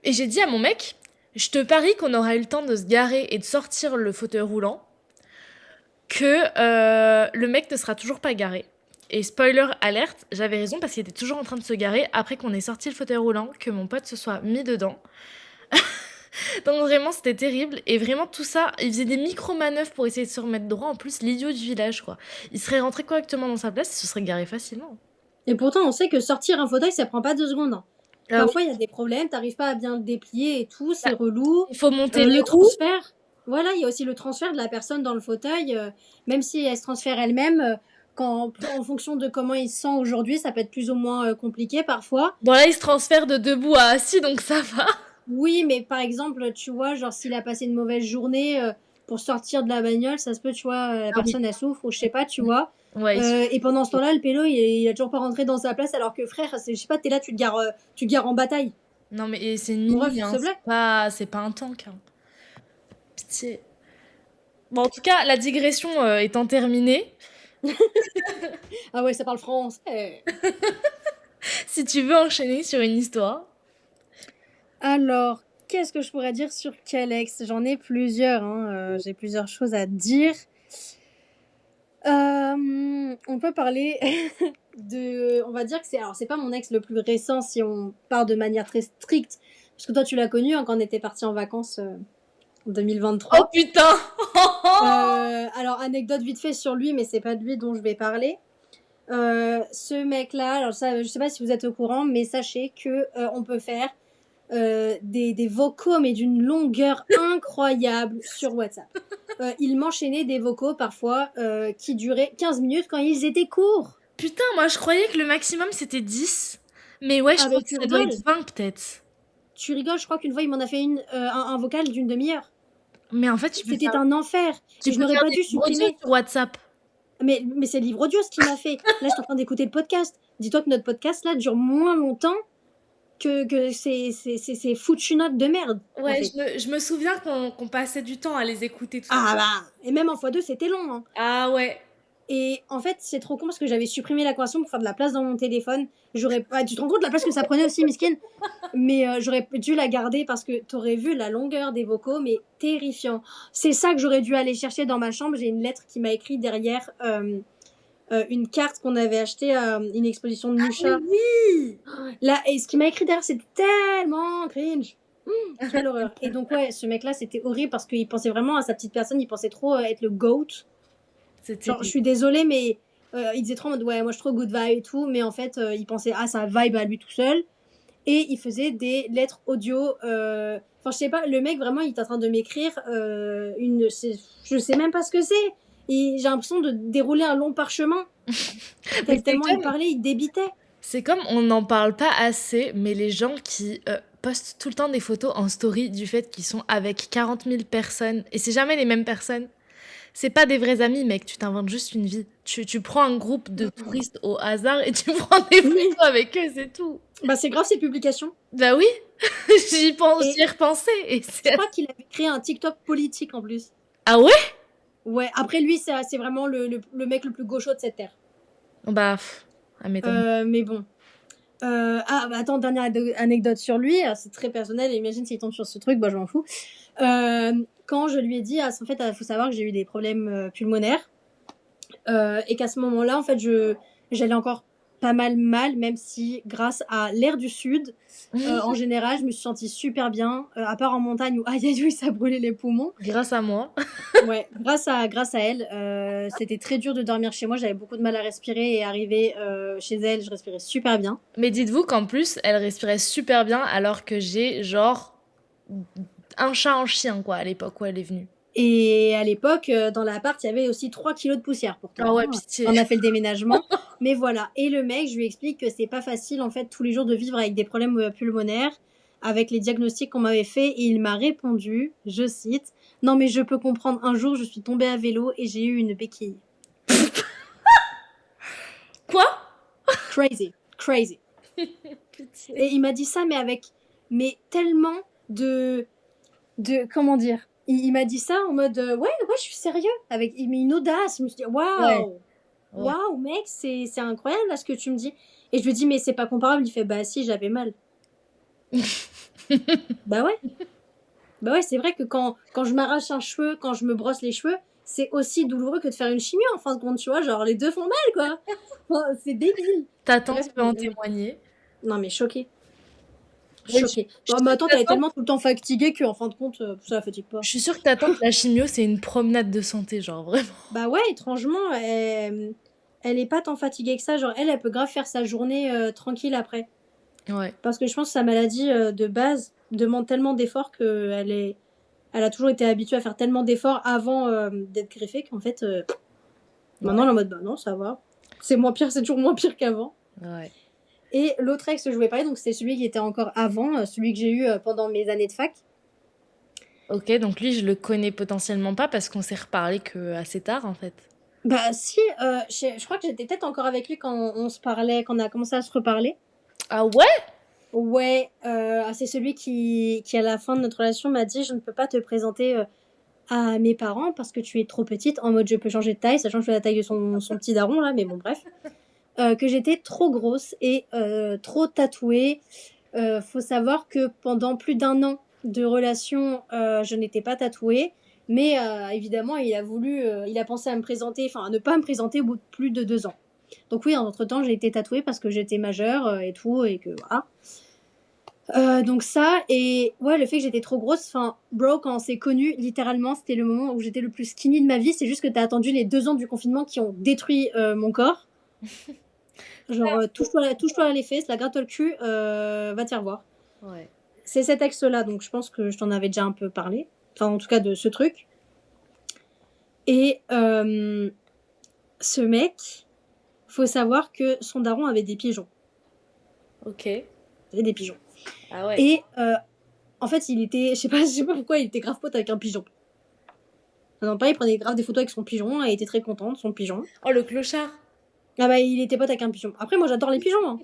Speaker 1: Et j'ai dit à mon mec, je te parie qu'on aura eu le temps de se garer et de sortir le fauteuil roulant, que le mec ne sera toujours pas garé. Et spoiler alerte, j'avais raison parce qu'il était toujours en train de se garer après qu'on ait sorti le fauteuil roulant, que mon pote se soit mis dedans. Donc vraiment, c'était terrible. Et vraiment, tout ça, il faisait des micro-manœuvres pour essayer de se remettre droit. En plus, l'idiot du village, quoi. Il serait rentré correctement dans sa place, il se serait garé facilement.
Speaker 2: Et pourtant, on sait que sortir un fauteuil, ça prend pas 2 secondes, hein.
Speaker 1: Ah oui.
Speaker 2: Parfois, il y a des problèmes, t'arrives pas à bien le déplier et tout,
Speaker 1: Bah,
Speaker 2: c'est relou.
Speaker 1: il faut monter les
Speaker 2: Le
Speaker 1: roues.
Speaker 2: transfert, voilà, il y a aussi le transfert de la personne dans le fauteuil, même si elle se transfère elle-même, en fonction de comment il se sent aujourd'hui, ça peut être plus ou moins compliqué parfois.
Speaker 1: Bon, là, il se transfère de debout à assis, donc ça va.
Speaker 2: Oui, mais par exemple, tu vois, genre s'il a passé une mauvaise journée, pour sortir de la bagnole, ça se peut, tu vois, la
Speaker 1: Ah oui.
Speaker 2: personne elle souffre ou je sais pas, tu vois.
Speaker 1: Ouais,
Speaker 2: Et pendant ce temps-là, le pélo, il a toujours pas rentré dans sa place, alors que frère, je sais pas, t'es là, tu te gares en bataille.
Speaker 1: non, mais c'est une
Speaker 2: Mon ref,
Speaker 1: mini,
Speaker 2: s'il
Speaker 1: hein.
Speaker 2: te plaît.
Speaker 1: C'est pas un tank, hein. Pitié. Bon, en tout cas, la digression étant terminée,
Speaker 2: Ah ouais, ça parle français.
Speaker 1: si tu veux enchaîner sur une histoire.
Speaker 2: Alors, qu'est-ce que je pourrais dire sur quel ex? J'en ai plusieurs, hein, j'ai plusieurs choses à dire. On peut parler on va dire que c'est pas mon ex le plus récent si on part de manière très stricte, parce que toi tu l'as connu hein, quand on était parti en vacances en
Speaker 1: Oh
Speaker 2: 2023.
Speaker 1: putain!
Speaker 2: Alors anecdote vite fait sur lui, mais c'est pas de lui dont je vais parler. Ce mec-là, alors ça, je sais pas si vous êtes au courant, mais sachez que on peut faire des vocaux, mais d'une longueur incroyable sur WhatsApp. Il m'enchaînait des vocaux parfois qui duraient 15 minutes quand ils étaient courts.
Speaker 1: Putain, moi je croyais que le maximum c'était 10. Mais ouais, je
Speaker 2: Ah
Speaker 1: crois
Speaker 2: ben
Speaker 1: que
Speaker 2: tu
Speaker 1: ça doit
Speaker 2: rigoles.
Speaker 1: être 20 peut-être.
Speaker 2: Tu rigoles, je crois qu'une fois il m'en a fait un vocal d'une demi-heure.
Speaker 1: Mais en fait,
Speaker 2: C'était un enfer.
Speaker 1: tu
Speaker 2: Et je
Speaker 1: peux
Speaker 2: n'aurais
Speaker 1: faire
Speaker 2: pas
Speaker 1: des
Speaker 2: dû
Speaker 1: livres audio
Speaker 2: supprimer.
Speaker 1: sur WhatsApp.
Speaker 2: Mais c'est le livre audio ce qu'il m'a fait. Là, je suis en train d'écouter le podcast. Dis-toi que notre podcast là dure moins longtemps que ces foutues notes de merde, en
Speaker 1: Ouais,
Speaker 2: fait.
Speaker 1: je me souviens qu'on passait du temps à les écouter tout.
Speaker 2: Ah bah, et même en x2, c'était long, hein.
Speaker 1: Ah ouais.
Speaker 2: Et en fait, c'est trop con parce que j'avais supprimé la conversation pour faire de la place dans mon téléphone. Tu te rends compte de la place que ça prenait aussi, Miskin. Mais j'aurais dû la garder parce que t'aurais vu la longueur des vocaux, mais terrifiant. C'est ça que j'aurais dû aller chercher dans ma chambre. J'ai une lettre qui m'a écrit derrière une carte qu'on avait achetée à une exposition de Musha.
Speaker 1: Oui.
Speaker 2: Là, et ce qui m'a écrit derrière, c'était tellement cringe. Quelle horreur. Et donc, ouais, ce mec-là, c'était horrible parce qu'il pensait vraiment à sa petite personne. Il pensait trop être le GOAT.
Speaker 1: C'était.
Speaker 2: Genre, je suis désolée, mais il disait trop en mode ouais, moi je suis trop good vibe et tout, mais en fait, il pensait à sa vibe à lui tout seul. Et il faisait des lettres audio. Enfin, je sais pas, le mec vraiment, il est en train de m'écrire je sais même pas ce que c'est. Et j'ai l'impression de dérouler un long parchemin.
Speaker 1: Mais c'est
Speaker 2: Tellement il
Speaker 1: comme,
Speaker 2: parlait, il débitait.
Speaker 1: c'est comme on n'en parle pas assez, mais les gens qui postent tout le temps des photos en story du fait qu'ils sont avec 40 000 personnes, et c'est jamais les mêmes personnes. C'est pas des vrais amis, mec, tu t'inventes juste une vie. Tu prends un groupe de touristes au hasard et tu prends des photos avec eux, c'est tout.
Speaker 2: Bah, c'est grave ces publications.
Speaker 1: Bah oui,
Speaker 2: Et
Speaker 1: j'y ai repensé. Et
Speaker 2: je
Speaker 1: c'est...
Speaker 2: crois qu'il avait créé un TikTok politique en plus.
Speaker 1: Ah ouais?
Speaker 2: Ouais, après lui, c'est vraiment le mec le plus gaucho de cette terre.
Speaker 1: Bah, ça m'étonne.
Speaker 2: Mais bon. Bah, attends, dernière anecdote sur lui. C'est très personnel. Imagine s'il tombe sur ce truc, bah, je m'en fous. Quand je lui ai dit, en fait, il faut savoir que j'ai eu des problèmes pulmonaires. Et qu'à ce moment-là, en fait, j'allais encore pas mal, même si grâce à l'air du sud, en général, je me suis sentie super bien, à part en montagne où aïe aïe aïe, ça brûlait les poumons.
Speaker 1: Grâce à moi.
Speaker 2: Ouais, grâce à elle, c'était très dur de dormir chez moi, j'avais beaucoup de mal à respirer et arrivée, chez elle, je respirais super bien.
Speaker 1: Mais dites-vous qu'en plus, elle respirait super bien alors que j'ai genre un chat, un chien, quoi, à l'époque où elle est venue.
Speaker 2: Et à l'époque, dans l'appart, il y avait aussi 3 kilos de poussière pourtant,
Speaker 1: Ah ouais,
Speaker 2: hein.
Speaker 1: pitié.
Speaker 2: On a fait le déménagement, mais voilà. Et le mec, je lui explique que c'est pas facile en fait tous les jours de vivre avec des problèmes pulmonaires, avec les diagnostics qu'on m'avait fait, et il m'a répondu, je cite: «Non mais je peux comprendre. Un jour, je suis tombée à vélo et j'ai eu une béquille».
Speaker 1: Quoi?
Speaker 2: Crazy, crazy.
Speaker 1: Pitié.
Speaker 2: Et il m'a dit ça, mais tellement comment dire? Il m'a dit ça en mode ouais, ouais, je suis sérieux, avec mais une audace. Je me suis dit
Speaker 1: Ouais,
Speaker 2: waouh,
Speaker 1: ouais.
Speaker 2: waouh, mec, c'est incroyable là ce que tu me dis. Et je lui dis, mais c'est pas comparable. Il fait, bah si, j'avais mal. Bah ouais, bah ouais, c'est vrai que quand je m'arrache un cheveu, quand je me brosse les cheveux, c'est aussi douloureux que de faire une chimio en fin de compte, tu vois. Genre, les deux font mal, quoi. Enfin, c'est débile.
Speaker 1: Ta
Speaker 2: Bref,
Speaker 1: tante peut en témoigner.
Speaker 2: non, mais choqué.
Speaker 1: Oui,
Speaker 2: Choqué.
Speaker 1: je
Speaker 2: Bah,
Speaker 1: suis
Speaker 2: ma
Speaker 1: sûre que
Speaker 2: tante,
Speaker 1: ta
Speaker 2: elle est
Speaker 1: tante,
Speaker 2: tellement tout le temps fatiguée qu'en fin de compte, ça la fatigue pas.
Speaker 1: je suis sûre que ta tante, la chimio, c'est une promenade de santé, genre vraiment.
Speaker 2: Bah ouais, étrangement, elle est pas tant fatiguée que ça. Genre, elle peut grave faire sa journée tranquille après.
Speaker 1: Ouais.
Speaker 2: Parce que je pense que sa maladie de base demande tellement d'efforts elle a toujours été habituée à faire tellement d'efforts avant d'être greffée qu'en fait, maintenant,
Speaker 1: Ouais.
Speaker 2: elle est en mode, bah non, ça va. C'est moins pire, c'est toujours moins pire qu'avant.
Speaker 1: Ouais.
Speaker 2: Et l'autre ex que je voulais parler, donc c'était celui qui était encore avant, celui que j'ai eu pendant mes années de fac.
Speaker 1: Ok, donc lui, je le connais potentiellement pas parce qu'on s'est reparlé que assez tard, en fait.
Speaker 2: Bah si, je crois que j'étais peut-être encore avec lui quand on se parlait, quand on a commencé à se reparler.
Speaker 1: Ah ouais?
Speaker 2: Ouais, c'est celui qui, à la fin de notre relation, m'a dit: «Je ne peux pas te présenter à mes parents parce que tu es trop petite», en mode je peux changer de taille, sachant que je fais la taille de son petit daron, là, mais bon, bref. Que j'étais trop grosse et trop tatouée. Faut savoir que pendant plus d'un an de relation, je n'étais pas tatouée, mais évidemment, il a pensé à me présenter, enfin, à ne pas me présenter au bout de plus de 2 ans. Donc oui, entre-temps, j'ai été tatouée parce que j'étais majeure et tout, et que voilà. Donc ça, et ouais, le fait que j'étais trop grosse, enfin, bro, quand on s'est connus, littéralement, c'était le moment où j'étais le plus skinny de ma vie. C'est juste que t'as attendu les 2 ans du confinement qui ont détruit mon corps. Genre, touche-toi les fesses, la gratte le cul, va t'y revoir.
Speaker 1: Ouais.
Speaker 2: C'est cet ex-là, donc je pense que je t'en avais déjà un peu parlé. Enfin, en tout cas, de ce truc. Et ce mec, faut savoir que son daron avait des pigeons.
Speaker 1: Ok.
Speaker 2: Il avait des pigeons.
Speaker 1: Ah ouais.
Speaker 2: Et en fait, je sais pas pourquoi, il était grave pote avec un pigeon. Non, pas, il prenait grave des photos avec son pigeon, elle était très contente, son pigeon.
Speaker 1: Oh, le clochard.
Speaker 2: Ah bah, il était pote avec un pigeon. Après, moi, j'adore les pigeons, hein.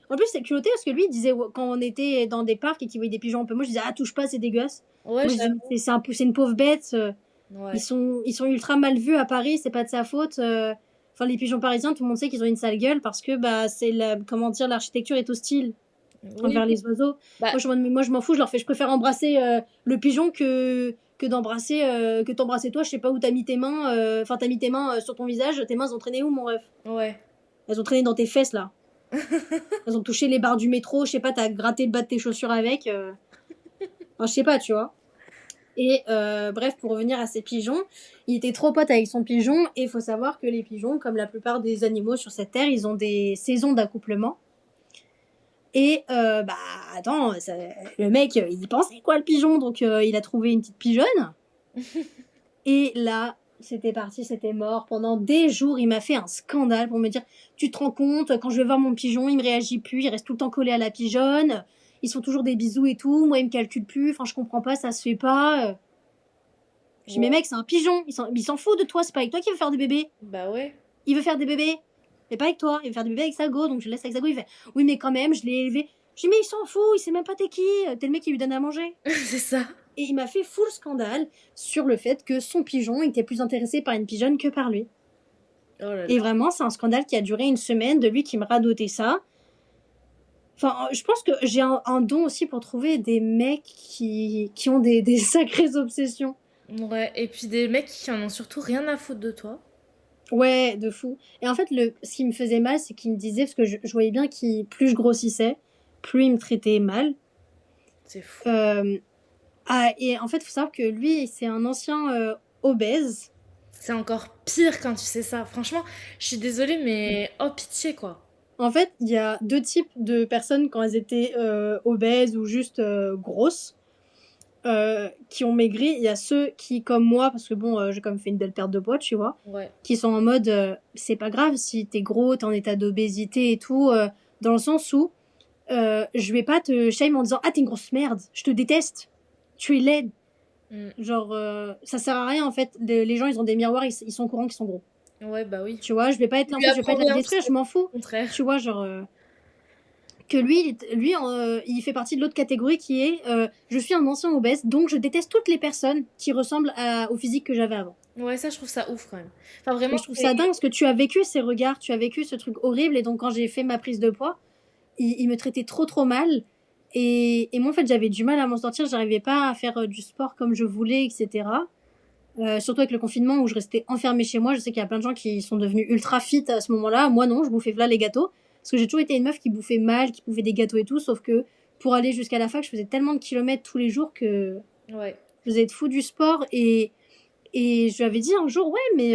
Speaker 2: En plus, c'est culotté parce que lui, il disait, quand on était dans des parcs et qu'il voyait des pigeons un peu, moi, je disais, ah, touche pas, c'est dégueulasse.
Speaker 1: Ouais,
Speaker 2: Moi, je disais,
Speaker 1: j'avoue.
Speaker 2: c'est une pauvre bête.
Speaker 1: Ouais.
Speaker 2: Ils sont ultra mal vus à Paris, c'est pas de sa faute. Enfin, les pigeons parisiens, tout le monde sait qu'ils ont une sale gueule parce que, bah, comment dire, l'architecture est hostile
Speaker 1: Oui,
Speaker 2: envers
Speaker 1: oui.
Speaker 2: les oiseaux.
Speaker 1: Bah,
Speaker 2: Moi, je m'en fous, je leur fais, je préfère embrasser le pigeon que t'embrasser toi. Je sais pas où t'as mis tes mains. Enfin, t'as mis tes mains sur ton visage. Tes mains elles ont traîné où, mon ref?
Speaker 1: ouais.
Speaker 2: Elles ont traîné dans tes fesses, là. Elles ont touché les barres du métro. Je sais pas, t'as gratté le bas de tes chaussures avec. Enfin, je sais pas, tu vois. Et bref, pour revenir à ces pigeons, il était trop pote avec son pigeon. Et il faut savoir que les pigeons, comme la plupart des animaux sur cette terre, ils ont des saisons d'accouplement. Et bah attends, le mec, il y pensait quoi le pigeon, donc il a trouvé une petite pigeonne. Et là, c'était parti, c'était mort. Pendant des jours, il m'a fait un scandale pour me dire, tu te rends compte, quand je vais voir mon pigeon, il me réagit plus, il reste tout le temps collé à la pigeonne. Ils sont toujours des bisous et tout. Moi, il me calcule plus. Enfin, je comprends pas, ça se fait pas. Je dis, mais
Speaker 1: Ouais.
Speaker 2: mec, c'est un pigeon. Il s'en fout de toi. C'est pas avec toi qu'il veut faire des bébés.
Speaker 1: Bah ouais.
Speaker 2: Il veut faire des bébés. Mais pas avec toi. Il veut faire des bébés avec Sago. Donc je le laisse avec Sago. Il fait, oui, mais quand même, je l'ai élevé. Je dis, mais il s'en fout. Il sait même pas t'es qui. T'es le mec qui lui donne à manger.
Speaker 1: C'est ça.
Speaker 2: Et il m'a fait full scandale sur le fait que son pigeon était plus intéressé par une pigeonne que par lui.
Speaker 1: Oh là
Speaker 2: Et
Speaker 1: là.
Speaker 2: vraiment, c'est un scandale qui a duré une semaine de lui qui me radotait ça. Enfin, je pense que j'ai un don aussi pour trouver des mecs qui ont des sacrées obsessions.
Speaker 1: Ouais. Et puis des mecs qui en ont surtout rien à foutre de toi.
Speaker 2: Ouais, de fou. Et en fait, ce qui me faisait mal, c'est qu'il me disait, parce que je voyais bien qu'il, plus je grossissais, plus il me traitait mal.
Speaker 1: C'est fou.
Speaker 2: Euh, et en fait, il faut savoir que lui, c'est un ancien obèse.
Speaker 1: C'est encore pire quand tu sais ça. Franchement, je suis désolée, mais oh pitié quoi.
Speaker 2: En fait, il y a deux types de personnes quand elles étaient obèses ou juste grosses. Qui ont maigri. Il y a ceux qui, comme moi, parce que bon, j'ai quand même fait une belle perte de poids, tu vois,
Speaker 1: Ouais.
Speaker 2: qui sont en mode c'est pas grave si t'es gros, t'es en état d'obésité et tout, dans le sens où je vais pas te shame en disant ah t'es une grosse merde, je te déteste, tu es laide.
Speaker 1: Mm.
Speaker 2: Genre, ça sert à rien en fait. Les gens ils ont des miroirs, ils sont au courant qu'ils sont gros.
Speaker 1: Ouais, bah oui.
Speaker 2: Tu vois, je vais pas être
Speaker 1: Tu
Speaker 2: là, en
Speaker 1: lui
Speaker 2: fait, je vais pas
Speaker 1: apprends
Speaker 2: être là à
Speaker 1: rien, tu
Speaker 2: détruire,
Speaker 1: sais.
Speaker 2: je m'en fous.
Speaker 1: Au contraire.
Speaker 2: Tu vois, genre. Que lui, il fait partie de l'autre catégorie qui est je suis un ancien obèse, donc je déteste toutes les personnes qui ressemblent au physique que j'avais avant.
Speaker 1: Ouais, ça, je trouve ça ouf quand même. Enfin, vraiment,
Speaker 2: Et je trouve
Speaker 1: c'est.
Speaker 2: ça dingue parce que tu as vécu ces regards, tu as vécu ce truc horrible, et donc quand j'ai fait ma prise de poids, il me traitait trop trop mal. Et moi, en fait, j'avais du mal à m'en sortir, j'arrivais pas à faire du sport comme je voulais, etc. Surtout avec le confinement où je restais enfermée chez moi. Je sais qu'il y a plein de gens qui sont devenus ultra fit à ce moment-là. Moi, non, je bouffais là les gâteaux. Parce que j'ai toujours été une meuf qui bouffait mal, qui bouffait des gâteaux et tout. Sauf que pour aller jusqu'à la fac, je faisais tellement de kilomètres tous les jours que
Speaker 1: Ouais.
Speaker 2: je faisais de fou du sport. Et je lui avais dit un jour, ouais, mais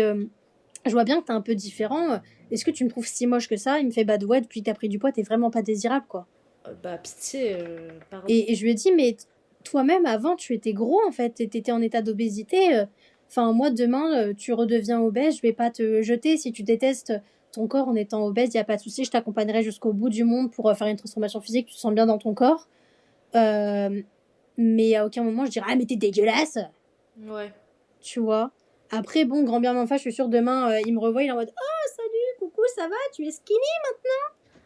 Speaker 2: je vois bien que t'es un peu différent. Est-ce que tu me trouves si moche que ça? Il me fait, bah ouais, depuis que t'as pris du poids, t'es vraiment pas désirable, quoi.
Speaker 1: Bah, pitié, pardon.
Speaker 2: Et je lui ai dit, mais toi-même, avant, tu étais gros, en fait, t'étais en état d'obésité. Enfin, moi, demain, tu redeviens obèse, je vais pas te jeter. Si tu détestes ton corps en étant obèse, il n'y a pas de souci, je t'accompagnerai jusqu'au bout du monde pour faire une transformation physique, tu te sens bien dans ton corps. Euh, mais à aucun moment, je dirais, ah, mais t'es dégueulasse,
Speaker 1: Ouais.
Speaker 2: tu vois. Après, bon, grand bien m'en fasse, je suis sûre, demain, il me revoit, il est en mode, oh, salut, coucou, ça va, tu es skinny?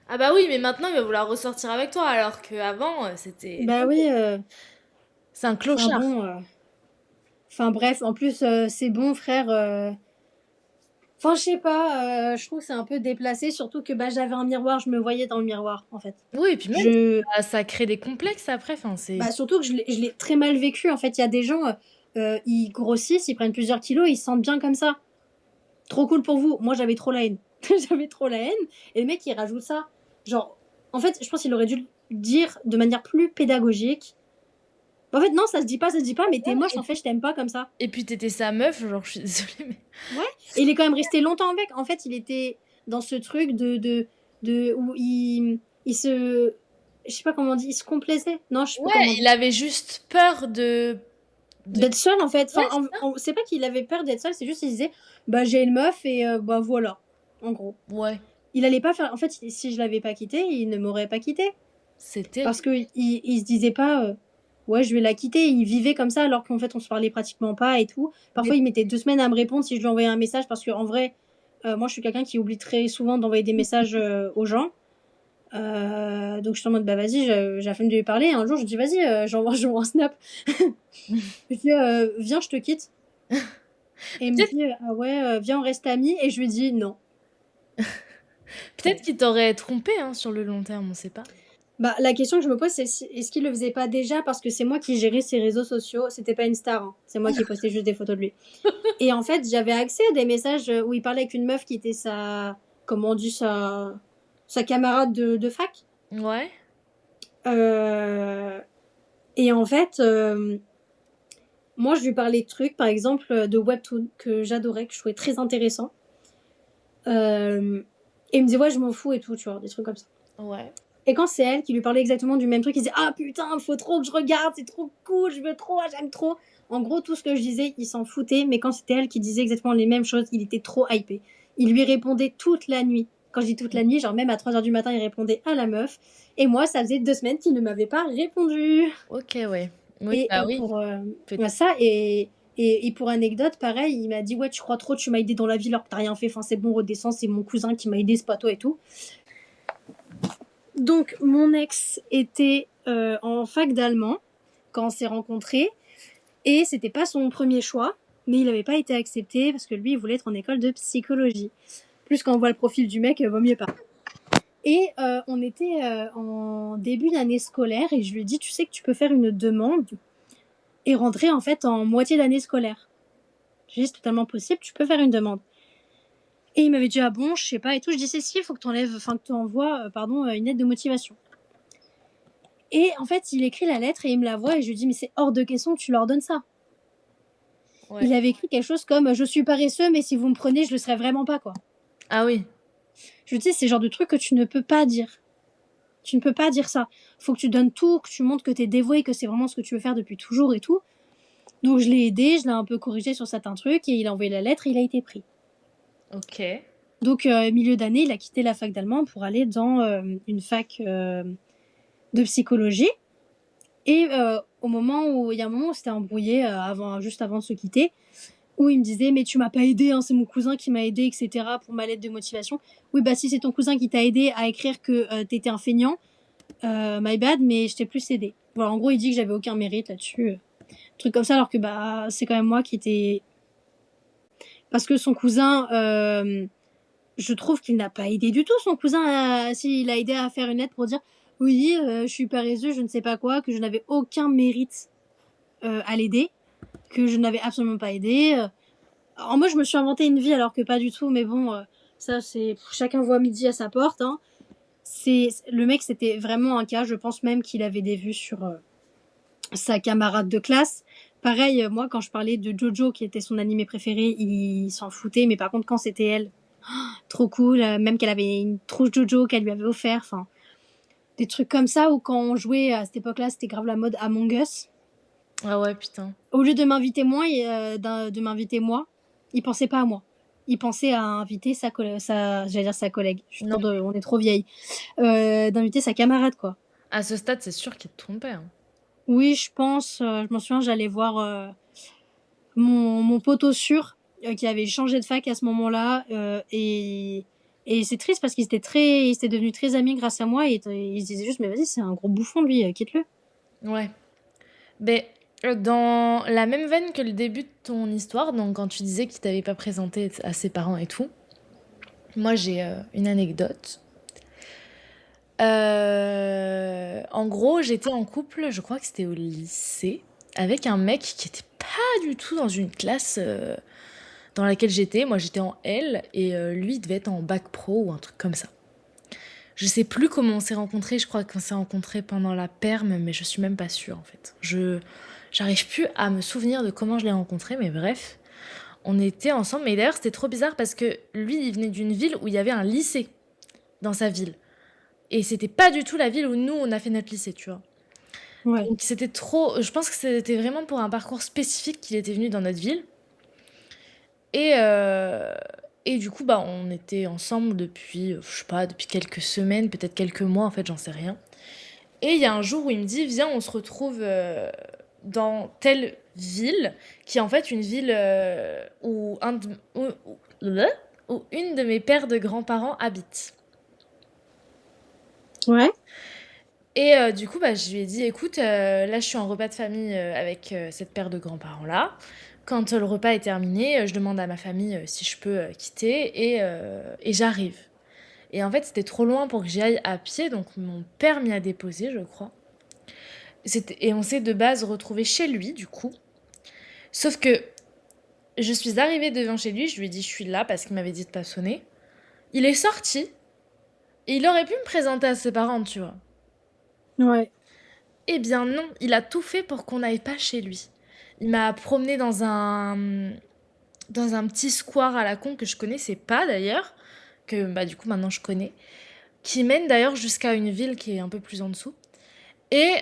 Speaker 1: Ah bah oui, mais maintenant, il va vouloir ressortir avec toi, alors qu'avant, c'était.
Speaker 2: Bah oui,
Speaker 1: C'est un
Speaker 2: enfin
Speaker 1: clochard.
Speaker 2: bon, enfin bref, en plus, c'est bon, frère. Enfin, je sais pas, je trouve que c'est un peu déplacé, surtout que bah, j'avais un miroir, je me voyais dans le miroir, en fait.
Speaker 1: Oui, et puis même,
Speaker 2: Je...
Speaker 1: ça crée des complexes après. Enfin, c'est.
Speaker 2: Bah, surtout que je l'ai très mal vécu, en fait. Il y a des gens, ils grossissent, ils prennent plusieurs kilos, ils se sentent bien comme ça. Trop cool pour vous. Moi, j'avais trop la haine. J'avais trop la haine. Et le mec, il rajoute ça. Genre, en fait, je pense qu'il aurait dû le dire de manière plus pédagogique. En fait, non, ça se dit pas, ça se dit pas, mais t'es moche,
Speaker 1: Et
Speaker 2: en fait,
Speaker 1: puis,
Speaker 2: je t'aime pas comme ça.
Speaker 1: et puis t'étais sa meuf, genre, je suis désolée, mais.
Speaker 2: Ouais. Et il est quand même resté longtemps avec. En fait, il était dans ce truc où il se, je sais pas comment on dit, il se complaisait. Non, je sais plus
Speaker 1: Ouais,
Speaker 2: comment on
Speaker 1: il
Speaker 2: dit.
Speaker 1: avait juste peur de...
Speaker 2: D'être seul, en fait.
Speaker 1: Ouais,
Speaker 2: Enfin,
Speaker 1: c'est ça.
Speaker 2: c'est pas qu'il avait peur d'être seul, c'est juste qu'il disait, bah, j'ai une meuf et bah, voilà. En gros.
Speaker 1: Ouais,
Speaker 2: Il allait pas faire, en fait, si je l'avais pas quitté, il ne m'aurait pas quitté.
Speaker 1: c'est
Speaker 2: Parce
Speaker 1: terrible.
Speaker 2: que il se disait pas, ouais, je vais la quitter. Il vivait comme ça alors qu'en fait, on se parlait pratiquement pas et tout.
Speaker 1: Mais
Speaker 2: Parfois, il mettait 2 semaines à me répondre si je lui envoyais un message parce que en vrai, moi, je suis quelqu'un qui oublie très souvent d'envoyer des messages aux gens. Donc, je suis en mode, bah, vas-y, j'ai la flemme de lui parler. Un jour, je dis, vas-y, j'envoie un snap. Je dis, viens, je te quitte. Et il me
Speaker 1: peut-être
Speaker 2: dit, ah ouais, viens, on reste amis. Et je lui dis, non.
Speaker 1: peut-être qu'il t'aurait trompé hein, sur le long terme, on sait pas.
Speaker 2: Bah, la question que je me pose, c'est est-ce qu'il le faisait pas déjà parce que c'est moi qui gérais ses réseaux sociaux. C'était pas une star, hein. C'est moi qui postais juste des photos de lui. Et en fait, j'avais accès à des messages où il parlait avec une meuf qui était comment on dit, sa camarade de fac.
Speaker 1: Ouais,
Speaker 2: Euh, et en fait, moi, je lui parlais de trucs, par exemple, de webtoon que j'adorais, que je trouvais très intéressant. Et il me disait, ouais, je m'en fous et tout, tu vois, des trucs comme ça.
Speaker 1: ouais.
Speaker 2: Et quand c'est elle qui lui parlait exactement du même truc, il disait, ah putain, faut trop que je regarde, c'est trop cool, je veux trop, j'aime trop. En gros, tout ce que je disais, il s'en foutait, mais quand c'était elle qui disait exactement les mêmes choses, il était trop hypé. Il lui répondait toute la nuit. Quand je dis toute la nuit, genre même à 3 heures du matin, il répondait à la meuf. Et moi, ça faisait 2 semaines qu'il ne m'avait pas répondu.
Speaker 1: Ok, ouais. Oui,
Speaker 2: Et
Speaker 1: bah oui.
Speaker 2: pour
Speaker 1: Peut-
Speaker 2: ça, et pour anecdote, pareil, il m'a dit, ouais, tu crois trop, tu m'as aidé dans la vie alors que t'as rien fait. Enfin, c'est bon, redescends, c'est mon cousin qui m'a aidé, c'est pas toi et tout. Donc, mon ex était en fac d'allemand quand on s'est rencontrés. Et c'était pas son premier choix, mais il n'avait pas été accepté parce que lui, il voulait être en école de psychologie. Plus quand on voit le profil du mec, vaut mieux pas. Et on était en début d'année scolaire et je lui ai dit, tu sais que tu peux faire une demande et rentrer en fait en moitié d'année scolaire. J'ai dit, c'est totalement possible, tu peux faire une demande. Et il m'avait dit ah bon, je sais pas et tout. Je dis c'est si, il faut que tu envoies une lettre de motivation. Et en fait, il écrit la lettre et il me la voit et je lui dis mais c'est hors de question que tu leur donnes ça.
Speaker 1: Ouais.
Speaker 2: Il avait écrit quelque chose comme je suis paresseux mais si vous me prenez, je le serai vraiment pas quoi.
Speaker 1: Ah oui.
Speaker 2: Je lui dis c'est le genre de truc que tu ne peux pas dire. Tu ne peux pas dire ça. Faut que tu donnes tout, que tu montres que t'es dévoué, que c'est vraiment ce que tu veux faire depuis toujours et tout. Donc je l'ai aidé, je l'ai un peu corrigé sur certains trucs et il a envoyé la lettre et il a été pris.
Speaker 1: Ok.
Speaker 2: Donc milieu d'année, il a quitté la fac d'allemand pour aller dans une fac de psychologie. Et au moment où il y a un moment où on s'était embrouillé juste avant de se quitter, où il me disait mais tu m'as pas aidé, hein, c'est mon cousin qui m'a aidé, etc. pour ma lettre de motivation. Oui bah si c'est ton cousin qui t'a aidé à écrire que t'étais un feignant, my bad, mais je t'ai plus aidé. Voilà, en gros il dit que j'avais aucun mérite là-dessus, truc comme ça alors que bah c'est quand même moi qui étais parce que son cousin je trouve qu'il n'a pas aidé du tout son cousin s'il a aidé à faire une lettre pour dire oui je suis paresseux je ne sais pas quoi que je n'avais aucun mérite à l'aider que je n'avais absolument pas aidé alors moi je me suis inventé une vie alors que pas du tout mais bon ça c'est chacun voit midi à sa porte hein. C'est le mec c'était vraiment un cas je pense même qu'il avait des vues sur sa camarade de classe. Pareil, moi, quand je parlais de Jojo, qui était son animé préféré, il s'en foutait. Mais par contre, quand c'était elle, trop cool. Même qu'elle avait une trousse Jojo qu'elle lui avait offert. Enfin, des trucs comme ça. Ou quand on jouait à cette époque-là, c'était grave la mode Among Us.
Speaker 1: Ah ouais, putain.
Speaker 2: Au lieu de m'inviter moi, de m'inviter moi, il pensait pas à moi. Il pensait à inviter j'allais dire sa collègue.
Speaker 1: Non.
Speaker 2: On est trop vieille. D'inviter sa camarade, quoi.
Speaker 1: À ce stade, c'est sûr qu'il te trompait. Hein.
Speaker 2: Oui, je pense. Je m'en souviens, j'allais voir mon poteau sûr qui avait changé de fac à ce moment-là et c'est triste parce il était devenu très ami grâce à moi et il se disait juste mais vas-y c'est un gros bouffon lui quitte-le.
Speaker 1: Ouais. Mais dans la même veine que le début de ton histoire, donc quand tu disais qu'il t'avait pas présenté à ses parents et tout, moi j'ai une anecdote. En gros, j'étais en couple, je crois que c'était au lycée, avec un mec qui était pas du tout dans une classe dans laquelle j'étais. Moi j'étais en L et lui il devait être en bac pro ou un truc comme ça. Je sais plus comment on s'est rencontrés, je crois qu'on s'est rencontrés pendant la perm, mais je suis même pas sûre en fait. J'arrive plus à me souvenir de comment je l'ai rencontré, mais bref, on était ensemble. Mais d'ailleurs, c'était trop bizarre parce que lui, il venait d'une ville où il y avait un lycée dans sa ville. Et c'était pas du tout la ville où nous, on a fait notre lycée, tu vois.
Speaker 2: Ouais.
Speaker 1: Donc c'était trop. Je pense que c'était vraiment pour un parcours spécifique qu'il était venu dans notre ville. Et, euh, et du coup, bah, on était ensemble depuis, je sais pas, depuis quelques semaines, peut-être quelques mois, en fait, j'en sais rien. Et il y a un jour où il me dit, viens, on se retrouve dans telle ville, qui est en fait une ville où une de mes paires de grands-parents habite.
Speaker 2: Ouais.
Speaker 1: Et du coup, bah, je lui ai dit, écoute, là, je suis en repas de famille avec cette paire de grands-parents-là. Quand le repas est terminé, je demande à ma famille si je peux quitter et j'arrive. Et en fait, c'était trop loin pour que j'y aille à pied, donc mon père m'y a déposé, je crois. Et on s'est de base retrouvés chez lui, du coup. Sauf que je suis arrivée devant chez lui, je lui ai dit je suis là parce qu'il m'avait dit de pas sonner. Il est sorti et il aurait pu me présenter à ses parents, tu vois.
Speaker 2: Ouais.
Speaker 1: Eh bien non, il a tout fait pour qu'on n'aille pas chez lui. Il m'a promené dans un petit square à la con que je connaissais pas d'ailleurs, que bah du coup maintenant je connais, qui mène d'ailleurs jusqu'à une ville qui est un peu plus en dessous. Et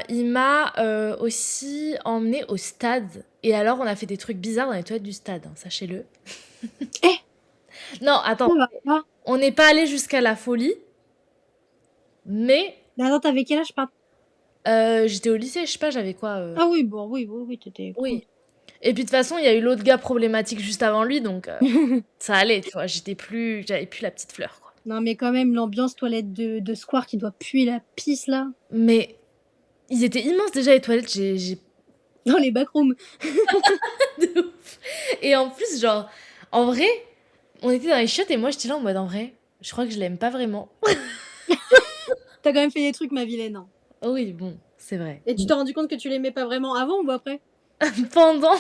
Speaker 1: il m'a aussi emmené au stade. Et alors, on a fait des trucs bizarres dans les toilettes du stade, hein, sachez-le.
Speaker 2: Eh,
Speaker 1: Non, attends,
Speaker 2: ça va pas.
Speaker 1: on n'est pas allé jusqu'à la folie, mais
Speaker 2: Mais attends, t'avais quel âge pas
Speaker 1: j'étais au lycée, je sais pas, j'avais quoi
Speaker 2: Ah oui, bon, oui, t'étais cool.
Speaker 1: Oui. Et puis de toute façon, il y a eu l'autre gars problématique juste avant lui, donc ça allait, tu vois. J'avais plus la petite fleur, quoi.
Speaker 2: Non, mais quand même, l'ambiance toilette de square qui doit puer la pisse là.
Speaker 1: Mais ils étaient immenses déjà les toilettes, j'ai
Speaker 2: Dans les backrooms.
Speaker 1: de ouf. Et en plus, genre, en vrai, on était dans les chiottes et moi j'étais là en mode en vrai, je crois que je l'aime pas vraiment.
Speaker 2: T'as quand même fait des trucs, ma vilaine. Hein.
Speaker 1: Oh oui, bon, c'est vrai.
Speaker 2: Et tu t'es rendu compte que tu l'aimais pas vraiment avant ou après
Speaker 1: Pendant.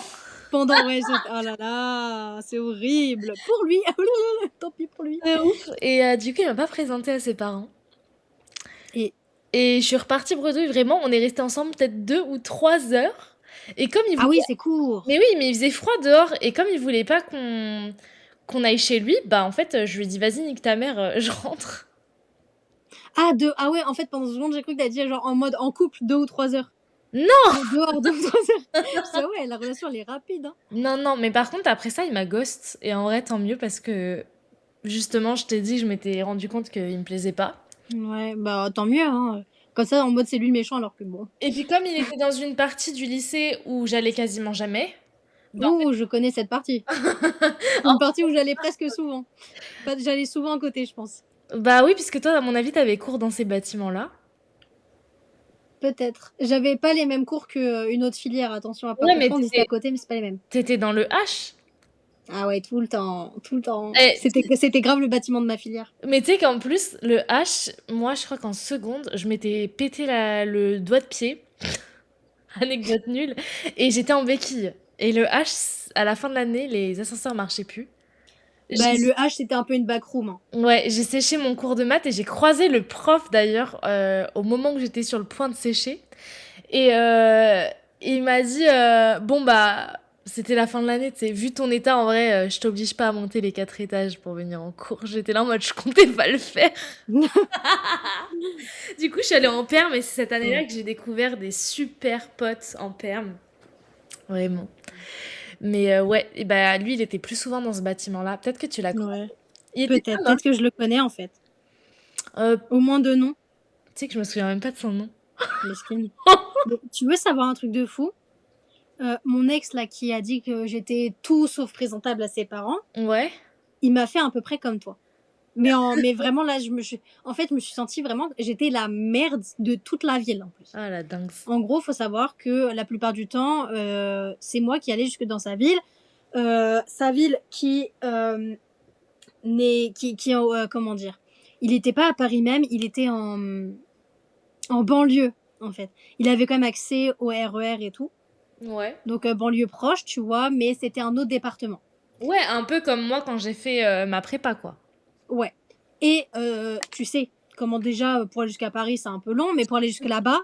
Speaker 2: pendant, ouais, oh là là, c'est horrible. Pour lui, tant pis pour lui.
Speaker 1: De ouf. Et du coup, il m'a pas présenté à ses parents.
Speaker 2: Et
Speaker 1: Et je suis repartie bredouille, vraiment, on est restés ensemble peut-être 2 ou 3 heures. Et comme il
Speaker 2: ah
Speaker 1: voulait...
Speaker 2: oui, c'est court.
Speaker 1: Mais oui, mais il faisait froid dehors. Et comme il voulait pas qu'on aille chez lui, bah en fait, je lui ai dit, vas-y, nique ta mère, je rentre.
Speaker 2: Ah ouais, en fait, pendant ce seconde, j'ai cru que t'as dit genre en mode en couple 2 ou 3 heures.
Speaker 1: Non!
Speaker 2: Mais dehors 2 ou 3 heures. Je dis, ah ouais, la relation, elle est rapide. Hein.
Speaker 1: Non, non, mais par contre, après ça, il m'a ghost. Et en vrai, tant mieux parce que, justement, je t'ai dit, je m'étais rendu compte qu'il me plaisait pas.
Speaker 2: Ouais, bah tant mieux. Hein. Comme ça, en mode c'est lui le méchant alors que bon.
Speaker 1: Et puis comme il était dans une partie du lycée où j'allais quasiment jamais, bah,
Speaker 2: Ouh, je connais cette partie. Une partie où j'allais presque souvent. J'allais souvent à côté, je pense.
Speaker 1: bah oui, puisque toi, à mon avis, t'avais cours dans ces bâtiments-là.
Speaker 2: Peut-être. J'avais pas les mêmes cours qu'une autre filière, attention à pas
Speaker 1: Ouais, mais
Speaker 2: confondre, ils étaient à côté, mais c'est pas les mêmes.
Speaker 1: t'étais dans le H.
Speaker 2: Ah ouais, tout le temps, tout le temps.
Speaker 1: Eh,
Speaker 2: C'était grave le bâtiment de ma filière.
Speaker 1: mais tu sais qu'en plus, le H, moi, je crois qu'en seconde, je m'étais pété le doigt de pied. Anecdote nulle. Et j'étais en béquille. Et le H, à la fin de l'année, les ascenseurs marchaient plus.
Speaker 2: Bah, le H, c'était un peu une backroom. Hein.
Speaker 1: Ouais, j'ai séché mon cours de maths et j'ai croisé le prof d'ailleurs au moment où j'étais sur le point de sécher. Et il m'a dit bon bah c'était la fin de l'année, tu sais, vu ton état en vrai, je t'oblige pas à monter les 4 étages pour venir en cours. J'étais là en mode je comptais pas le faire. Du coup, je suis allée en perm et c'est cette année-là que j'ai découvert des super potes en perm. Vraiment. Mais ouais, et bah lui, il était plus souvent dans ce bâtiment-là. Peut-être que tu l'as croisé.
Speaker 2: Ouais.
Speaker 1: Il était
Speaker 2: Peut-être.
Speaker 1: pas moche.
Speaker 2: Peut-être que je le connais en fait.
Speaker 1: Tu
Speaker 2: Au moins de nom.
Speaker 1: sais que je me souviens même pas de son nom.
Speaker 2: Mesquine. Mais tu veux savoir un truc de fou mon ex là qui a dit que j'étais tout sauf présentable à ses parents,
Speaker 1: Ouais.
Speaker 2: il m'a fait à peu près comme toi. Mais vraiment là, en fait, je me suis sentie vraiment, j'étais la merde de toute la ville en plus.
Speaker 1: Ah la dingue.
Speaker 2: En gros, faut savoir que la plupart du temps, c'est moi qui allais jusque dans sa ville. Sa ville qui comment dire, il n'était pas à Paris même, il était en banlieue en fait. Il avait quand même accès au RER et tout.
Speaker 1: Ouais.
Speaker 2: Donc banlieue proche, tu vois, mais c'était un autre département.
Speaker 1: Ouais, un peu comme moi quand j'ai fait ma prépa, quoi.
Speaker 2: Ouais. Et tu sais, comment déjà, pour aller jusqu'à Paris, c'est un peu long, mais pour aller jusque là-bas,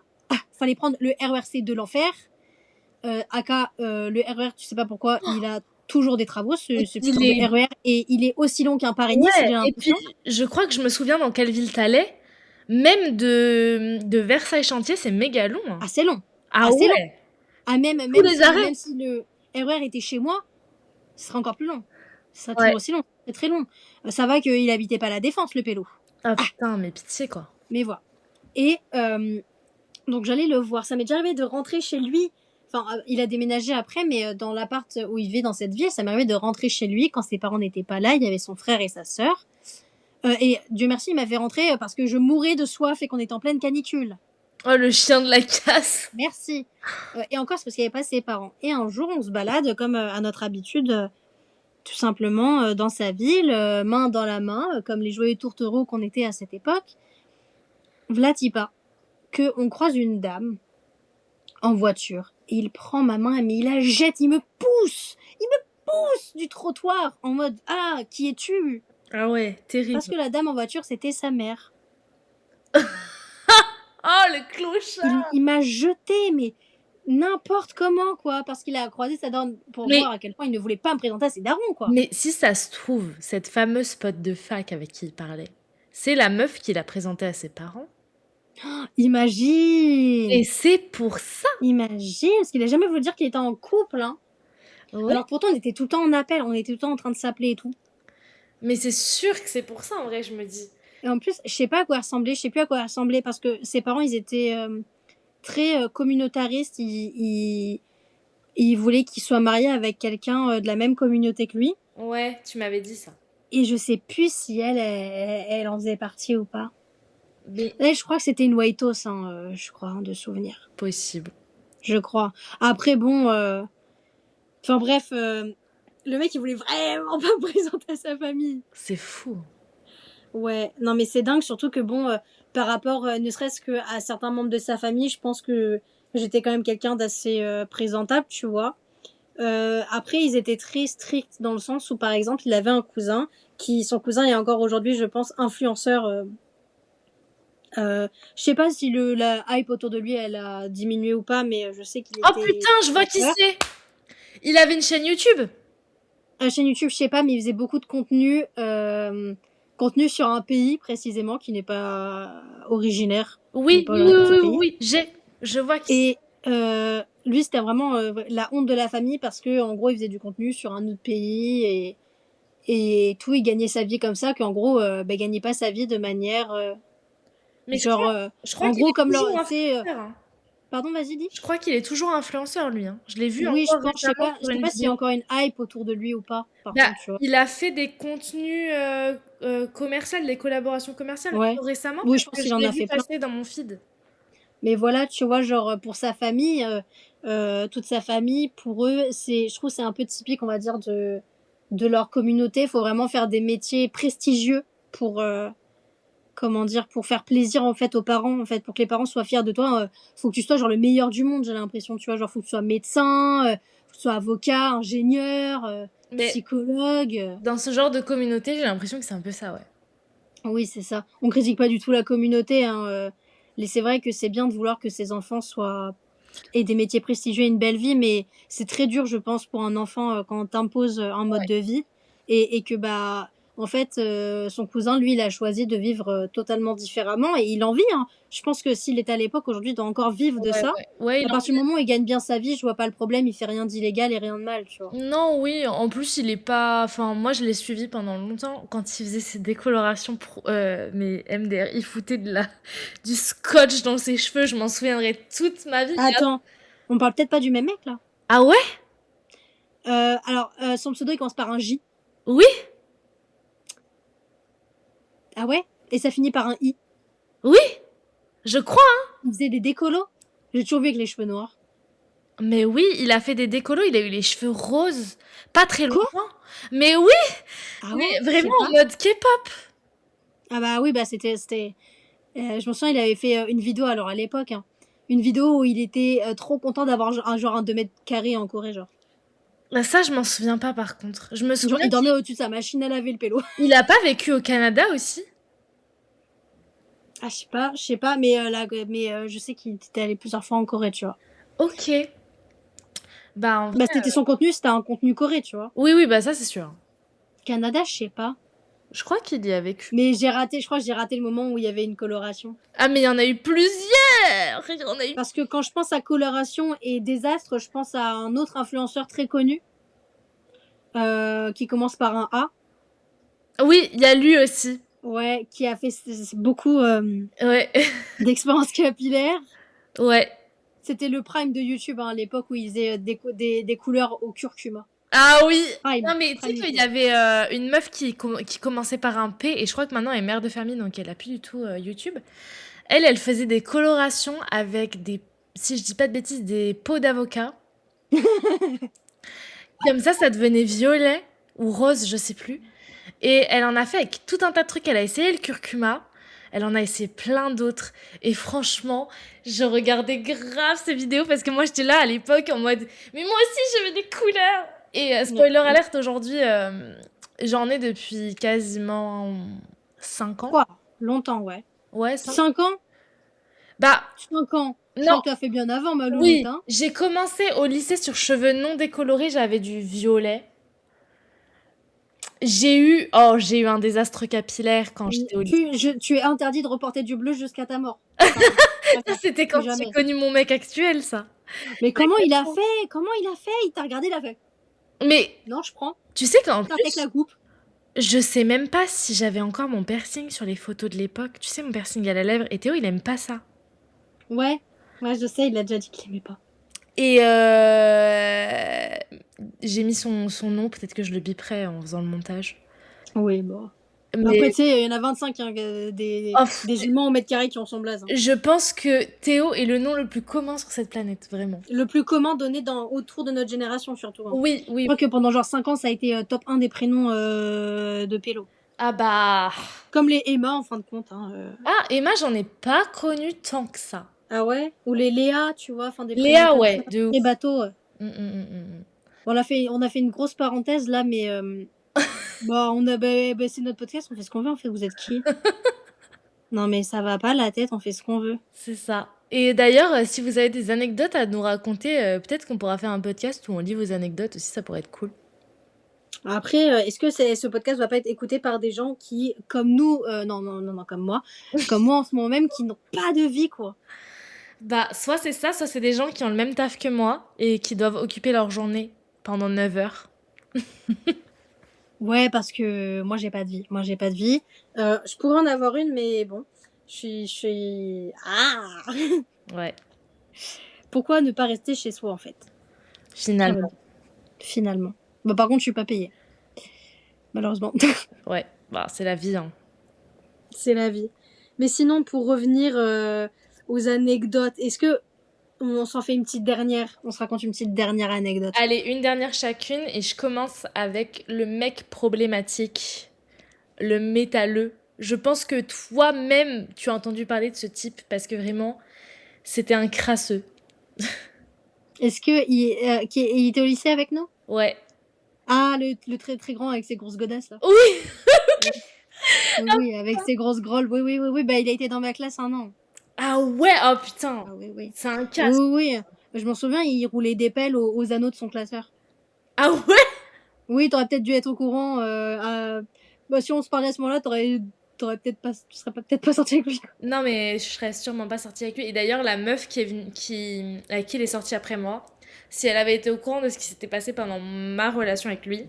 Speaker 2: fallait prendre le RERC de l'enfer. aka, le RER, tu sais pas pourquoi, il a toujours des travaux, ce putain de RER, et il est aussi long qu'un Paris-Nice, j'ai
Speaker 1: Ouais, et puis
Speaker 2: l'impression.
Speaker 1: je crois que je me souviens dans quelle ville t'allais. Même de Versailles-Chantier, c'est méga long. Hein.
Speaker 2: Assez long.
Speaker 1: Ah
Speaker 2: Assez long.
Speaker 1: ouais.
Speaker 2: Ah, même
Speaker 1: les arrêts.
Speaker 2: même si le RER était chez moi, ce serait encore plus long. Ce serait
Speaker 1: Ouais.
Speaker 2: toujours aussi long. C'est très long. Ça va qu'il habitait pas la Défense, le pélo.
Speaker 1: Ah putain, mais pitié, quoi.
Speaker 2: Mais voilà. Et donc j'allais le voir. Ça m'est déjà arrivé de rentrer chez lui. Enfin, il a déménagé après, mais dans l'appart où il vivait dans cette ville, ça m'est arrivé de rentrer chez lui quand ses parents n'étaient pas là. Il y avait son frère et sa sœur. Et Dieu merci, il m'a fait rentrer parce que je mourais de soif et qu'on était en pleine canicule.
Speaker 1: Oh, le chien de la casse.
Speaker 2: Merci. Et encore, c'est parce qu'il n'y avait pas ses parents. Et un jour, on se balade comme à notre habitude, tout simplement dans sa ville, main dans la main, comme les joyeux tourtereaux qu'on était à cette époque. Vlatipa, que on croise une dame en voiture et il prend ma main mais il la jette, il me pousse du trottoir en mode ah qui es-tu?
Speaker 1: Ah ouais, terrible.
Speaker 2: Parce que la dame en voiture c'était sa mère.
Speaker 1: Oh, le clochard.
Speaker 2: Il m'a jeté mais n'importe comment quoi parce qu'il a croisé sa dame pour voir à quel point il ne voulait pas me présenter à ses darons quoi.
Speaker 1: Mais si ça se trouve, cette fameuse pote de fac avec qui il parlait, c'est la meuf qui l'a présentée à ses parents.
Speaker 2: Imagine.
Speaker 1: Et c'est pour ça.
Speaker 2: Imagine parce qu'il a jamais voulu dire qu'il était en couple hein.
Speaker 1: Ouais.
Speaker 2: Alors pourtant on était tout le temps en appel, on était tout le temps en train de s'appeler et tout.
Speaker 1: Mais c'est sûr que c'est pour ça en vrai, je me dis.
Speaker 2: Et en plus, je sais pas à quoi ressembler, je sais plus à quoi ressembler parce que ses parents, ils étaient très communautaristes. Ils voulaient qu'il soit marié avec quelqu'un de la même communauté que lui.
Speaker 1: Ouais, tu m'avais dit ça.
Speaker 2: Et je sais plus si elle en faisait partie ou pas.
Speaker 1: Mais
Speaker 2: Là, je crois que c'était une Waitos, hein, je crois, de souvenir.
Speaker 1: possible.
Speaker 2: Je crois. Après, bon... Enfin bref, le mec, il voulait vraiment pas me présenter à sa famille.
Speaker 1: C'est fou.
Speaker 2: Ouais, non mais c'est dingue, surtout que bon, par rapport ne serait-ce que à certains membres de sa famille, je pense que j'étais quand même quelqu'un d'assez présentable, tu vois. Après, ils étaient très stricts dans le sens où, par exemple, il avait un cousin son cousin est encore aujourd'hui, je pense, influenceur. Je sais pas si la hype autour de lui, elle a diminué ou pas, mais je sais qu'il
Speaker 1: Oh
Speaker 2: était
Speaker 1: putain, je vois qui
Speaker 2: influenceur.
Speaker 1: c'est. Il avait une chaîne YouTube.
Speaker 2: Chaîne YouTube, je sais pas, mais il faisait beaucoup de contenu sur un pays précisément qui n'est pas originaire de
Speaker 1: Oui, oui, oui,
Speaker 2: ce
Speaker 1: oui,
Speaker 2: pays.
Speaker 1: oui, je vois qui.
Speaker 2: Et lui, c'était vraiment la honte de la famille parce que en gros, il faisait du contenu sur un autre pays et tout, il gagnait sa vie comme ça, qu'en gros, il gagnait pas sa vie de manière
Speaker 1: Mais
Speaker 2: genre,
Speaker 1: je crois
Speaker 2: en
Speaker 1: qu'il
Speaker 2: gros,
Speaker 1: est
Speaker 2: comme
Speaker 1: toujours
Speaker 2: tu sais,
Speaker 1: influenceur, hein.
Speaker 2: pardon, vas-y, dis.
Speaker 1: Je crois qu'il est toujours influenceur, lui, hein. Je l'ai vu
Speaker 2: Oui, je
Speaker 1: encore
Speaker 2: pense,
Speaker 1: récemment
Speaker 2: je
Speaker 1: sur
Speaker 2: sais
Speaker 1: une
Speaker 2: pas s'il y a
Speaker 1: vidéo.
Speaker 2: encore une hype autour de lui ou pas, par
Speaker 1: Bah,
Speaker 2: contre, tu vois.
Speaker 1: il a fait des contenus commerciaux, des collaborations commerciales
Speaker 2: Ouais.
Speaker 1: récemment
Speaker 2: Oui,
Speaker 1: parce
Speaker 2: je pense
Speaker 1: que je
Speaker 2: qu'il en
Speaker 1: l'ai
Speaker 2: a
Speaker 1: vu
Speaker 2: fait plein.
Speaker 1: passer dans mon feed.
Speaker 2: Mais voilà, tu vois, genre, pour sa famille, toute sa famille, pour eux, je trouve que c'est un peu typique, on va dire, de leur communauté. Faut vraiment faire des métiers prestigieux pour, comment dire, pour faire plaisir, en fait, aux parents, en fait, pour que les parents soient fiers de toi. Faut que tu sois, genre, le meilleur du monde, j'ai l'impression, tu vois. Genre, faut que tu sois médecin, faut que tu sois avocat, ingénieur,
Speaker 1: Mais
Speaker 2: psychologue.
Speaker 1: dans ce genre de communauté, j'ai l'impression que c'est un peu ça, ouais.
Speaker 2: Oui, c'est ça. On critique pas du tout la communauté, hein, mais c'est vrai que c'est bien de vouloir que ses enfants aient des métiers prestigieux et une belle vie, mais c'est très dur, je pense, pour un enfant quand on t'impose un mode
Speaker 1: Ouais.
Speaker 2: de vie et que bah en fait son cousin lui il a choisi de vivre totalement différemment et il en vit. Hein. Je pense que s'il est à l'époque aujourd'hui il doit encore vivre de
Speaker 1: Ouais,
Speaker 2: ça.
Speaker 1: ouais. Ouais,
Speaker 2: À partir du moment où il gagne bien sa vie, je vois pas le problème, il fait rien d'illégal et rien de mal, tu vois.
Speaker 1: non, oui, en plus, il est pas. Enfin, moi, je l'ai suivi pendant longtemps quand il faisait ses décolorations. Mais MDR, il foutait du scotch dans ses cheveux, je m'en souviendrai toute ma vie.
Speaker 2: Attends, on parle peut-être pas du même mec là.
Speaker 1: Ah ouais?
Speaker 2: Alors son pseudo il commence par un J.
Speaker 1: Oui?
Speaker 2: Ah ouais? Et ça finit par un I.
Speaker 1: Oui? Je crois, hein.
Speaker 2: Il faisait des décolos. J'ai toujours vu avec les cheveux noirs.
Speaker 1: Mais oui, il a fait des décolos, il a eu les cheveux roses. Pas très
Speaker 2: Quoi?
Speaker 1: longtemps. Mais oui,
Speaker 2: Ah ouais?
Speaker 1: mais
Speaker 2: Je
Speaker 1: vraiment
Speaker 2: sais
Speaker 1: en
Speaker 2: pas.
Speaker 1: mode K-pop.
Speaker 2: Ah bah oui, bah c'était. Je me souviens, il avait fait une vidéo, alors à l'époque, hein, une vidéo où il était trop content d'avoir un 2 mètres carrés en Corée, genre.
Speaker 1: Bah, ça, je m'en souviens pas par contre. Je me
Speaker 2: Genre,
Speaker 1: souviens
Speaker 2: il dormait
Speaker 1: qu'il
Speaker 2: au-dessus de sa machine à laver le pélo.
Speaker 1: il a pas vécu au Canada aussi?
Speaker 2: Ah, je sais pas, mais, je sais qu'il était allé plusieurs fois en Corée, tu vois.
Speaker 1: Ok. Bah, en vrai.
Speaker 2: Bah, c'était son contenu, c'était un contenu Corée, tu vois.
Speaker 1: Oui, oui, bah ça, c'est sûr.
Speaker 2: Canada, je sais pas.
Speaker 1: Je crois qu'il y a vécu.
Speaker 2: Mais je crois que j'ai raté le moment où il y avait une coloration.
Speaker 1: Ah, mais il y en a eu plusieurs! Il y en a eu.
Speaker 2: Parce que quand je pense à coloration et désastre, je pense à un autre influenceur très connu qui commence par un A.
Speaker 1: Oui, il y a lui aussi.
Speaker 2: Ouais, qui a fait beaucoup
Speaker 1: Ouais.
Speaker 2: d'expériences capillaires.
Speaker 1: Ouais.
Speaker 2: C'était le prime de YouTube hein, à l'époque où ils faisaient des couleurs au curcuma.
Speaker 1: Ah oui!
Speaker 2: Prime,
Speaker 1: Non, mais tu sais
Speaker 2: prime
Speaker 1: qu'il y
Speaker 2: YouTube.
Speaker 1: avait une meuf qui commençait par un P, et je crois que maintenant elle est mère de famille, donc elle a plus du tout YouTube. Elle faisait des colorations avec si je dis pas de bêtises, des peaux d'avocat. Comme ça devenait violet ou rose, je sais plus. Et elle en a fait avec tout un tas de trucs. Elle a essayé le curcuma. Elle en a essayé plein d'autres. Et franchement, je regardais grave ces vidéos parce que moi j'étais là à l'époque en mode mais moi aussi je veux des couleurs. Et spoiler alerte, aujourd'hui, j'en ai depuis quasiment 5 ans.
Speaker 2: Quoi? Longtemps, ouais.
Speaker 1: Ouais, 5.
Speaker 2: 5 ans?
Speaker 1: Bah,
Speaker 2: 5 ans. Je
Speaker 1: non,
Speaker 2: crois que tu as fait bien avant, ma louloute,
Speaker 1: oui,
Speaker 2: hein.
Speaker 1: j'ai commencé au lycée sur cheveux non décolorés, j'avais du violet. J'ai eu un désastre capillaire quand j'étais au lycée.
Speaker 2: Tu es interdit de reporter du bleu jusqu'à ta mort. Pardon.
Speaker 1: Ça,
Speaker 2: Préfère.
Speaker 1: c'était
Speaker 2: Plus
Speaker 1: quand j'ai
Speaker 2: jamais.
Speaker 1: connu mon mec actuel, ça.
Speaker 2: Mais comment il a fait? Comment il a fait? Il t'a regardé, il a fait.
Speaker 1: Mais
Speaker 2: Non, je prends.
Speaker 1: tu sais qu'en
Speaker 2: Avec la
Speaker 1: plus,
Speaker 2: coupe.
Speaker 1: je sais même pas si j'avais encore mon piercing sur les photos de l'époque. Tu sais, mon piercing à la lèvre. Et Théo, il aime pas ça.
Speaker 2: Ouais. Ouais, je sais, il a déjà dit qu'il aimait pas.
Speaker 1: Et j'ai mis son nom, peut-être que je le biperai en faisant le montage.
Speaker 2: Oui, bon. Après,
Speaker 1: Mais
Speaker 2: tu sais, il y en a 25 hein,
Speaker 1: oh,
Speaker 2: des humains au mètre carré qui ont son blaze. Hein.
Speaker 1: je pense que Théo est le nom le plus commun sur cette planète, vraiment.
Speaker 2: Le plus commun donné autour de notre génération, surtout. Hein.
Speaker 1: Oui,
Speaker 2: Je
Speaker 1: oui.
Speaker 2: crois que pendant genre 5 ans, ça a été top 1 des prénoms de pélo.
Speaker 1: Ah bah.
Speaker 2: Comme les Emma, en fin de compte. Hein,
Speaker 1: Ah, Emma, j'en ai pas connu tant que ça.
Speaker 2: Ah ouais? Ou les Léa, tu vois, enfin des prénoms
Speaker 1: Léa,
Speaker 2: comme
Speaker 1: ouais,
Speaker 2: ça.
Speaker 1: de ouf.
Speaker 2: Les bateaux.
Speaker 1: Mm, mm, mm, mm.
Speaker 2: On a fait une grosse parenthèse là, mais bah, c'est notre podcast, on fait ce qu'on veut en fait. Vous êtes qui? Non, mais ça va pas la tête, on fait ce qu'on veut.
Speaker 1: C'est ça. Et d'ailleurs, si vous avez des anecdotes à nous raconter, peut-être qu'on pourra faire un podcast où on lit vos anecdotes aussi, ça pourrait être cool.
Speaker 2: Après, est-ce que ce podcast va pas être écouté par des gens qui, comme nous, non, non, non, non, comme moi en ce moment même, qui n'ont pas de vie, quoi.
Speaker 1: Bah, soit c'est ça, soit c'est des gens qui ont le même taf que moi et qui doivent occuper leur journée pendant 9 heures.
Speaker 2: Ouais, parce que moi, j'ai pas de vie. Moi, j'ai pas de vie. Je pourrais en avoir une, mais bon, je suis... Ah!
Speaker 1: Ouais,
Speaker 2: Pourquoi ne pas rester chez soi, en fait? Ça va
Speaker 1: finalement.
Speaker 2: bien, finalement. Bah, par contre, je suis pas payée, malheureusement.
Speaker 1: Ouais, bah, c'est la vie, hein.
Speaker 2: C'est la vie. Mais sinon, pour revenir aux anecdotes, est-ce que on s'en fait une petite dernière? On se raconte une petite dernière anecdote.
Speaker 1: Allez, une dernière chacune et je commence avec le mec problématique, le métalleux. Je pense que toi-même, tu as entendu parler de ce type parce que vraiment, c'était un crasseux.
Speaker 2: Est-ce que il était au lycée avec nous?
Speaker 1: Ouais.
Speaker 2: Ah, le très très grand avec ses grosses godasses là.
Speaker 1: Oui.
Speaker 2: Oui, oui, avec ses grosses grolles. Oui, oui, oui, oui. Bah, il a été dans ma classe un an.
Speaker 1: Ah ouais, oh putain.
Speaker 2: Ah oui, oui.
Speaker 1: C'est un
Speaker 2: Oui,
Speaker 1: casse.
Speaker 2: oui, oui. Je m'en souviens, il roulait des pelles aux anneaux de son classeur.
Speaker 1: Ah ouais.
Speaker 2: Oui, t'aurais peut-être dû être au courant. Bah, si on se parlait à ce moment-là, tu serais peut-être pas sorti avec lui.
Speaker 1: Non mais je serais sûrement pas sortie avec lui. Et d'ailleurs, la meuf qui est venue, avec qui il est sorti après moi, si elle avait été au courant de ce qui s'était passé pendant ma relation avec lui,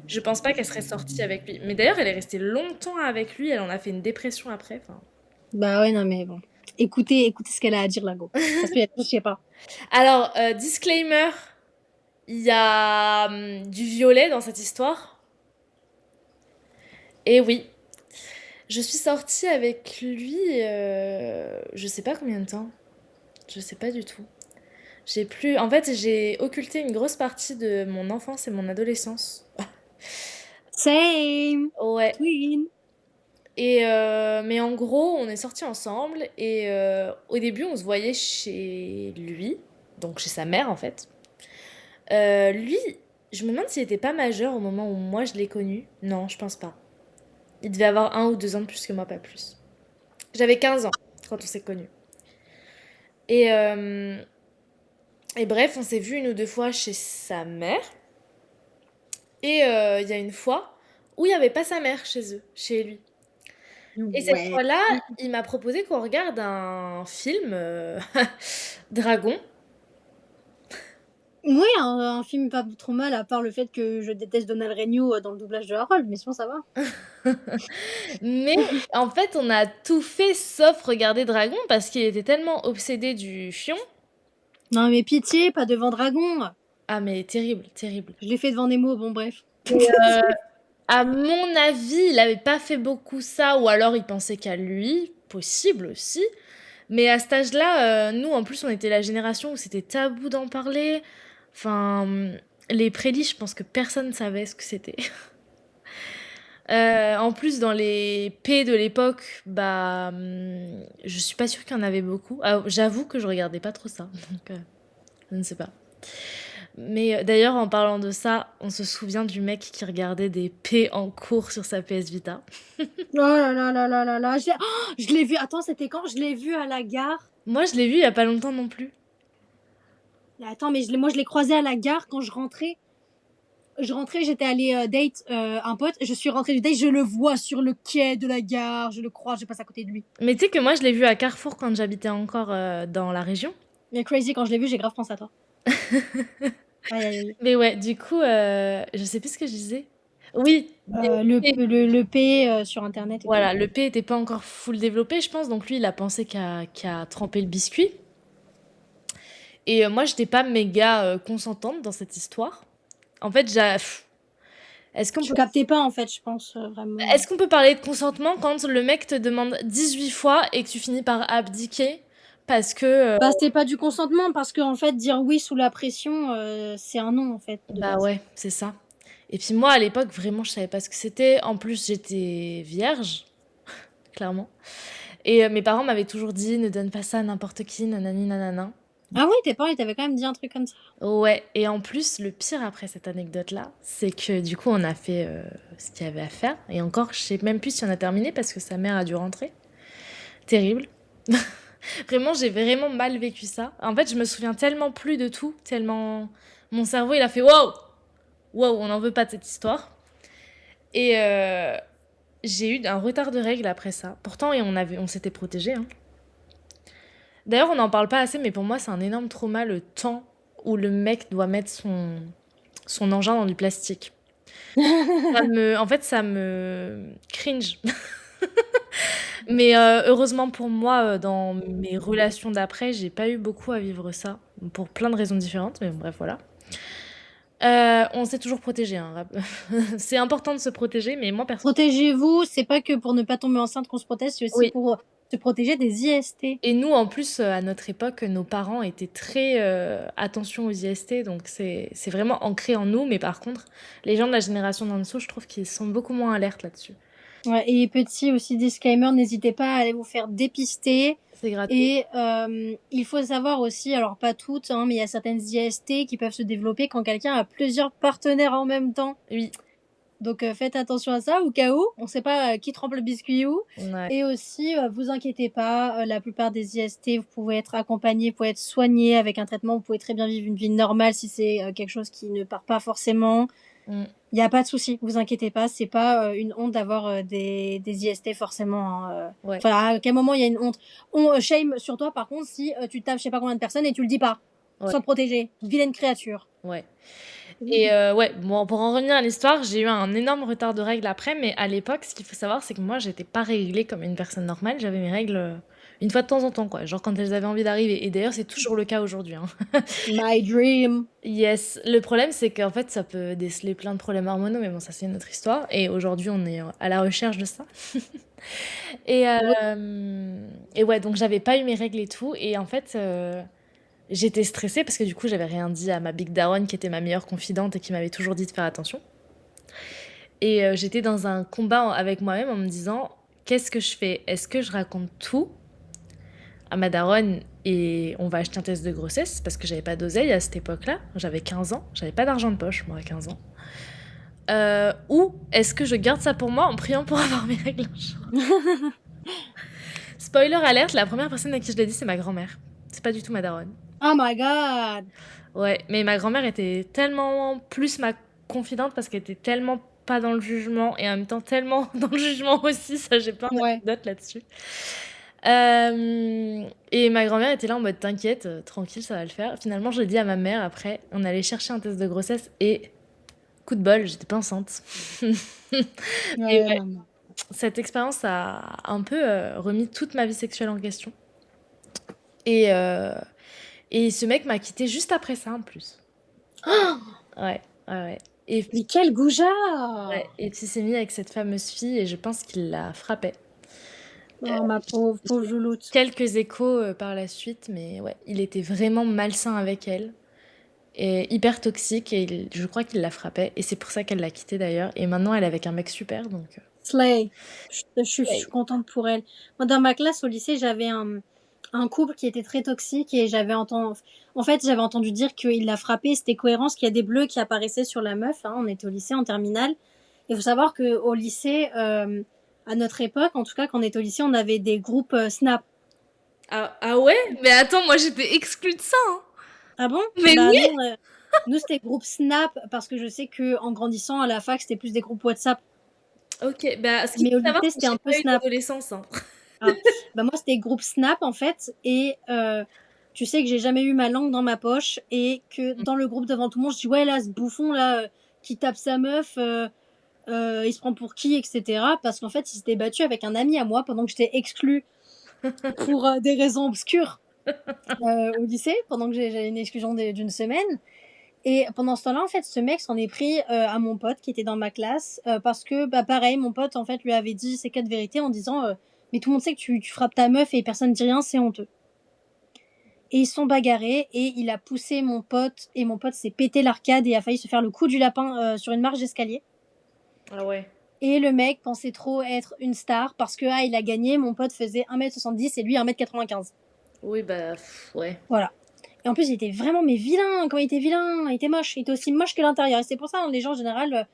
Speaker 1: je pense pas qu'elle serait sortie avec lui. Mais d'ailleurs, elle est restée longtemps avec lui, elle en a fait une dépression après. Enfin...
Speaker 2: Bah ouais, non, mais bon. Écoutez ce qu'elle a à dire, là, go. Ça se peut, je sais pas.
Speaker 1: Alors, disclaimer, il y a du violet dans cette histoire. Et oui, je suis sortie avec lui, je sais pas combien de temps. Je sais pas du tout. J'ai plus. En fait, j'ai occulté une grosse partie de mon enfance et mon adolescence.
Speaker 2: Same.
Speaker 1: Ouais.
Speaker 2: Twin.
Speaker 1: Et mais en gros, on est sortis ensemble et au début, on se voyait chez lui, donc chez sa mère en fait. Lui, je me demande s'il était pas majeur au moment où moi je l'ai connu. Non, je pense pas. Il devait avoir 1 ou 2 ans de plus que moi, pas plus. J'avais 15 ans quand on s'est connus. Et, euh, et bref, on s'est vu 1 ou 2 fois chez sa mère. Et il y a une fois où il n'y avait pas sa mère chez eux, chez lui. Et cette
Speaker 2: Ouais.
Speaker 1: fois-là, il m'a proposé qu'on regarde un film Dragon.
Speaker 2: Oui, un film pas trop mal, à part le fait que je déteste Donald Renew dans le doublage de Harold, mais sinon ça va.
Speaker 1: Mais en fait, on a tout fait sauf regarder Dragon parce qu'il était tellement obsédé du fion.
Speaker 2: Non, mais pitié, pas devant Dragon.
Speaker 1: Ah mais terrible, terrible.
Speaker 2: Je l'ai fait devant Nemo, bon bref.
Speaker 1: Et, à mon avis, il avait pas fait beaucoup ça, ou alors il pensait qu'à lui, possible aussi. Mais à cet âge-là, nous, en plus, on était la génération où c'était tabou d'en parler. Enfin, les prélis, je pense que personne savait ce que c'était. En plus, dans les P de l'époque, bah, je suis pas sûre qu'il y en avait beaucoup. Ah, j'avoue que je regardais pas trop ça, donc je ne sais pas. Mais d'ailleurs, en parlant de ça, on se souvient du mec qui regardait des P en cours sur sa PS Vita.
Speaker 2: Oh là là là là là là. Je l'ai vu. Attends, c'était quand? Je l'ai vu à la gare.
Speaker 1: Moi, je l'ai vu il y a pas longtemps non plus.
Speaker 2: Attends, mais moi je l'ai croisé à la gare quand je rentrais. J'étais allée date un pote. Je suis rentrée du date, je le vois sur le quai de la gare. Je le croise, je passe à côté de lui.
Speaker 1: Mais tu sais que moi, je l'ai vu à Carrefour quand j'habitais encore dans la région.
Speaker 2: Mais crazy, quand je l'ai vu, j'ai grave pensé à toi. Aïe, aïe, aïe.
Speaker 1: Mais ouais, du coup, je sais plus ce que je disais. Oui,
Speaker 2: Le P sur internet et tout.
Speaker 1: voilà, le P était pas encore full développé, je pense, donc lui, il a pensé qu'à tremper le biscuit. Et moi, j'étais pas méga consentante dans cette histoire. En fait, est-ce qu'on
Speaker 2: Tu
Speaker 1: peut...
Speaker 2: captais pas en fait, je pense vraiment.
Speaker 1: est-ce qu'on peut parler de consentement quand le mec te demande 18 fois et que tu finis par abdiquer parce que...
Speaker 2: Bah, c'est pas du consentement parce que en fait, dire oui sous la pression, c'est un non en fait de
Speaker 1: bah
Speaker 2: base.
Speaker 1: ouais, c'est ça. Et puis moi, à l'époque, vraiment, je savais pas ce que c'était. En plus, j'étais vierge, clairement. Et mes parents m'avaient toujours dit, ne donne pas ça à n'importe qui, nanani nanana.
Speaker 2: Ah oui, tes parents, ils t'avaient quand même dit un truc comme ça.
Speaker 1: Ouais, et en plus, le pire après cette anecdote-là, c'est que du coup, on a fait ce qu'il y avait à faire. Et encore, je sais même plus si on a terminé parce que sa mère a dû rentrer. Terrible. Vraiment, j'ai vraiment mal vécu ça. En fait, je me souviens tellement plus de tout, tellement mon cerveau, il a fait wow, wow, on n'en veut pas de cette histoire. Et j'ai eu un retard de règles après ça. Pourtant, et on s'était protégés. Hein. D'ailleurs, on n'en parle pas assez, mais pour moi, c'est un énorme trauma le temps où le mec doit mettre son engin dans du plastique. En fait, ça me cringe. Mais heureusement pour moi, dans mes relations d'après, j'ai pas eu beaucoup à vivre ça, pour plein de raisons différentes, mais bon, bref, voilà. On s'est toujours protégé, hein. C'est important de se protéger, mais moi, perso.
Speaker 2: Protégez-vous, c'est pas que pour ne pas tomber enceinte qu'on se protège, c'est aussi
Speaker 1: Oui.
Speaker 2: pour se protéger des IST.
Speaker 1: Et nous, en plus, à notre époque, nos parents étaient très attention aux IST, donc c'est vraiment ancré en nous. Mais par contre, les gens de la génération d'en dessous, je trouve qu'ils sont beaucoup moins alertes là-dessus.
Speaker 2: Ouais, et petit aussi disclaimer, n'hésitez pas à aller vous faire dépister.
Speaker 1: C'est gratuit.
Speaker 2: Et il faut savoir aussi, alors pas toutes, hein, mais il y a certaines IST qui peuvent se développer quand quelqu'un a plusieurs partenaires en même temps.
Speaker 1: Oui.
Speaker 2: Donc faites attention à ça, au cas où, on sait pas qui trempe le biscuit où.
Speaker 1: Ouais.
Speaker 2: Et aussi, vous inquiétez pas, la plupart des IST, vous pouvez être accompagné, vous pouvez être soigné avec un traitement, vous pouvez très bien vivre une vie normale si c'est quelque chose qui ne part pas forcément.
Speaker 1: Mm.
Speaker 2: Il n'y a pas de souci, vous inquiétez pas, c'est pas une honte d'avoir des IST forcément. Hein.
Speaker 1: Ouais.
Speaker 2: Enfin, à quel moment il y a une honte? On shame sur toi par contre si tu tapes je sais pas combien de personnes et tu le dis pas.
Speaker 1: Ouais.
Speaker 2: Sans te protéger. Vilaine créature.
Speaker 1: Ouais. Et ouais, bon, pour en revenir à l'histoire, j'ai eu un énorme retard de règles après, mais à l'époque, ce qu'il faut savoir, c'est que moi, j'étais pas réglée comme une personne normale. J'avais mes règles une fois de temps en temps, quoi. Genre quand elles avaient envie d'arriver. Et d'ailleurs, c'est toujours le cas aujourd'hui. Hein.
Speaker 2: My dream.
Speaker 1: Yes. Le problème, c'est qu'en fait, ça peut déceler plein de problèmes hormonaux, mais bon, ça, c'est une autre histoire. Et aujourd'hui, on est à la recherche de ça. et, et ouais, donc j'avais pas eu mes règles et tout. Et en fait. J'étais stressée parce que du coup, j'avais rien dit à ma Big Daronne qui était ma meilleure confidente et qui m'avait toujours dit de faire attention. Et j'étais dans un combat avec moi-même en me disant qu'est-ce que je fais? Est-ce que je raconte tout à ma daronne et on va acheter un test de grossesse parce que j'avais pas d'oseille à cette époque-là. J'avais 15 ans, j'avais pas d'argent de poche, moi, à 15 ans. Ou est-ce que je garde ça pour moi en priant pour avoir mes règles un jour? Spoiler alerte, la première personne à qui je l'ai dit, c'est ma grand-mère. C'est pas du tout ma daronne.
Speaker 2: Oh my god.
Speaker 1: Ouais, mais ma grand-mère était tellement plus ma confidente parce qu'elle était tellement pas dans le jugement et en même temps tellement dans le jugement aussi, ça j'ai plein d'anecdotes là-dessus. Et ma grand-mère était là en mode t'inquiète, tranquille, ça va le faire. Finalement, je l'ai dit à ma mère après, on allait chercher un test de grossesse et coup de bol, j'étais pas enceinte. Et ouais, cette expérience a un peu remis toute ma vie sexuelle en question. Et ce mec m'a quitté juste après ça en plus. Ouais, ouais, ouais. Et
Speaker 2: mais quel goujat!
Speaker 1: Ouais, et puis il s'est mis avec cette fameuse fille et je pense qu'il la frappait.
Speaker 2: Oh ma pauvre Jouloute.
Speaker 1: Quelques échos par la suite, mais ouais, il était vraiment malsain avec elle et hyper toxique et je crois qu'il la frappait et c'est pour ça qu'elle l'a quitté d'ailleurs. Et maintenant elle est avec un mec super donc.
Speaker 2: Slay. Je suis contente pour elle. Moi dans ma classe au lycée j'avais un couple qui était très toxique et j'avais entendu dire qu'il l'a frappé. C'était cohérent parce qu'il y a des bleus qui apparaissaient sur la meuf. Hein, on était au lycée en terminale. Il faut savoir que au lycée, à notre époque, en tout cas quand on était au lycée, on avait des groupes Snap.
Speaker 1: Ah ouais? Mais attends, moi j'étais exclue de ça. Hein.
Speaker 2: Ah bon?
Speaker 1: Mais
Speaker 2: bah,
Speaker 1: oui.
Speaker 2: Nous c'était groupe Snap parce que je sais que en grandissant à la fac c'était plus des groupes WhatsApp.
Speaker 1: Ok, bah ce qu'il
Speaker 2: Mais
Speaker 1: faut
Speaker 2: au
Speaker 1: savoir,
Speaker 2: lycée
Speaker 1: c'est que
Speaker 2: c'était un
Speaker 1: j'ai
Speaker 2: peu
Speaker 1: pas eu
Speaker 2: Snap.
Speaker 1: d'adolescence. Hein.
Speaker 2: Ah. Bah moi c'était groupe Snap en fait et tu sais que j'ai jamais eu ma langue dans ma poche et que dans le groupe devant tout le monde je dis ouais là ce bouffon là qui tape sa meuf il se prend pour qui etc. Parce qu'en fait il s'était battu avec un ami à moi pendant que j'étais exclue pour des raisons obscures au lycée pendant que j'avais une exclusion d'une semaine. Et pendant ce temps-là, en fait, ce mec s'en est pris à mon pote qui était dans ma classe parce que, bah, pareil, mon pote, en fait, lui avait dit ses 4 vérités en disant mais tout le monde sait que tu frappes ta meuf et personne dit rien, c'est honteux. Et ils se sont bagarrés et il a poussé mon pote et mon pote s'est pété l'arcade et a failli se faire le coup du lapin sur une marche d'escalier.
Speaker 1: Ah ouais.
Speaker 2: Et le mec pensait trop être une star parce que il a gagné, mon pote faisait 1m70 et lui 1m95.
Speaker 1: Oui, bah ouais.
Speaker 2: Voilà. Et en plus, il était vraiment, mais vilain. Quand il était vilain, il était moche. Il était aussi moche que l'intérieur. Et c'est pour ça, hein, les gens, en général,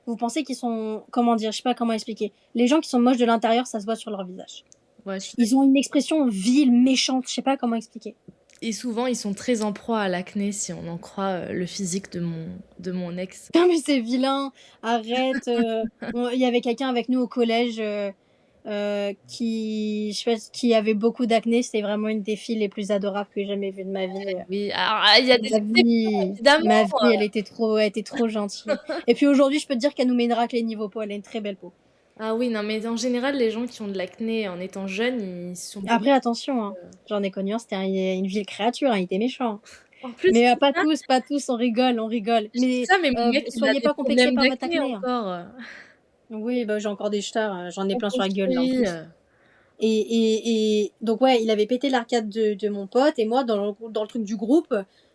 Speaker 2: vous pensez qu'ils sont... Comment dire? Je sais pas comment expliquer. Les gens qui sont moches de l'intérieur, ça se voit sur leur visage.
Speaker 1: Ouais, je suis
Speaker 2: Ils ont une expression vile, méchante. Je sais pas comment expliquer.
Speaker 1: et souvent, ils sont très en proie à l'acné, si on en croit le physique de mon ex.
Speaker 2: Non, mais c'est vilain. Arrête. Il y avait quelqu'un avec nous au collège je sais pas, qui avait beaucoup d'acné. C'était vraiment une des filles les plus adorables que j'ai jamais vues de ma vie.
Speaker 1: Oui, alors il y a des exceptions, évidemment.
Speaker 2: Ma vie, elle était trop gentille. Et puis aujourd'hui, je peux te dire qu'elle nous met une raclée niveau peau. Elle a une très belle peau.
Speaker 1: Ah oui, non, mais en général, les gens qui ont de l'acné en étant jeunes, ils sont...
Speaker 2: Après, attention, hein. J'en ai connu un, c'était une vile créature, hein, il était méchant.
Speaker 1: En plus,
Speaker 2: Mais pas tous, on rigole, on rigole.
Speaker 1: je dis
Speaker 2: Mais
Speaker 1: ça, mais mon mec, il a
Speaker 2: soyez
Speaker 1: des
Speaker 2: pas complexés
Speaker 1: problèmes
Speaker 2: par votre
Speaker 1: d'acné
Speaker 2: acné, hein.
Speaker 1: encore.
Speaker 2: Oui, bah, j'ai encore des stars, j'en ai
Speaker 1: On
Speaker 2: plein sur la gueule là en
Speaker 1: construit.
Speaker 2: plus. Et donc ouais, il avait pété l'arcade de mon pote et moi dans le truc du groupe,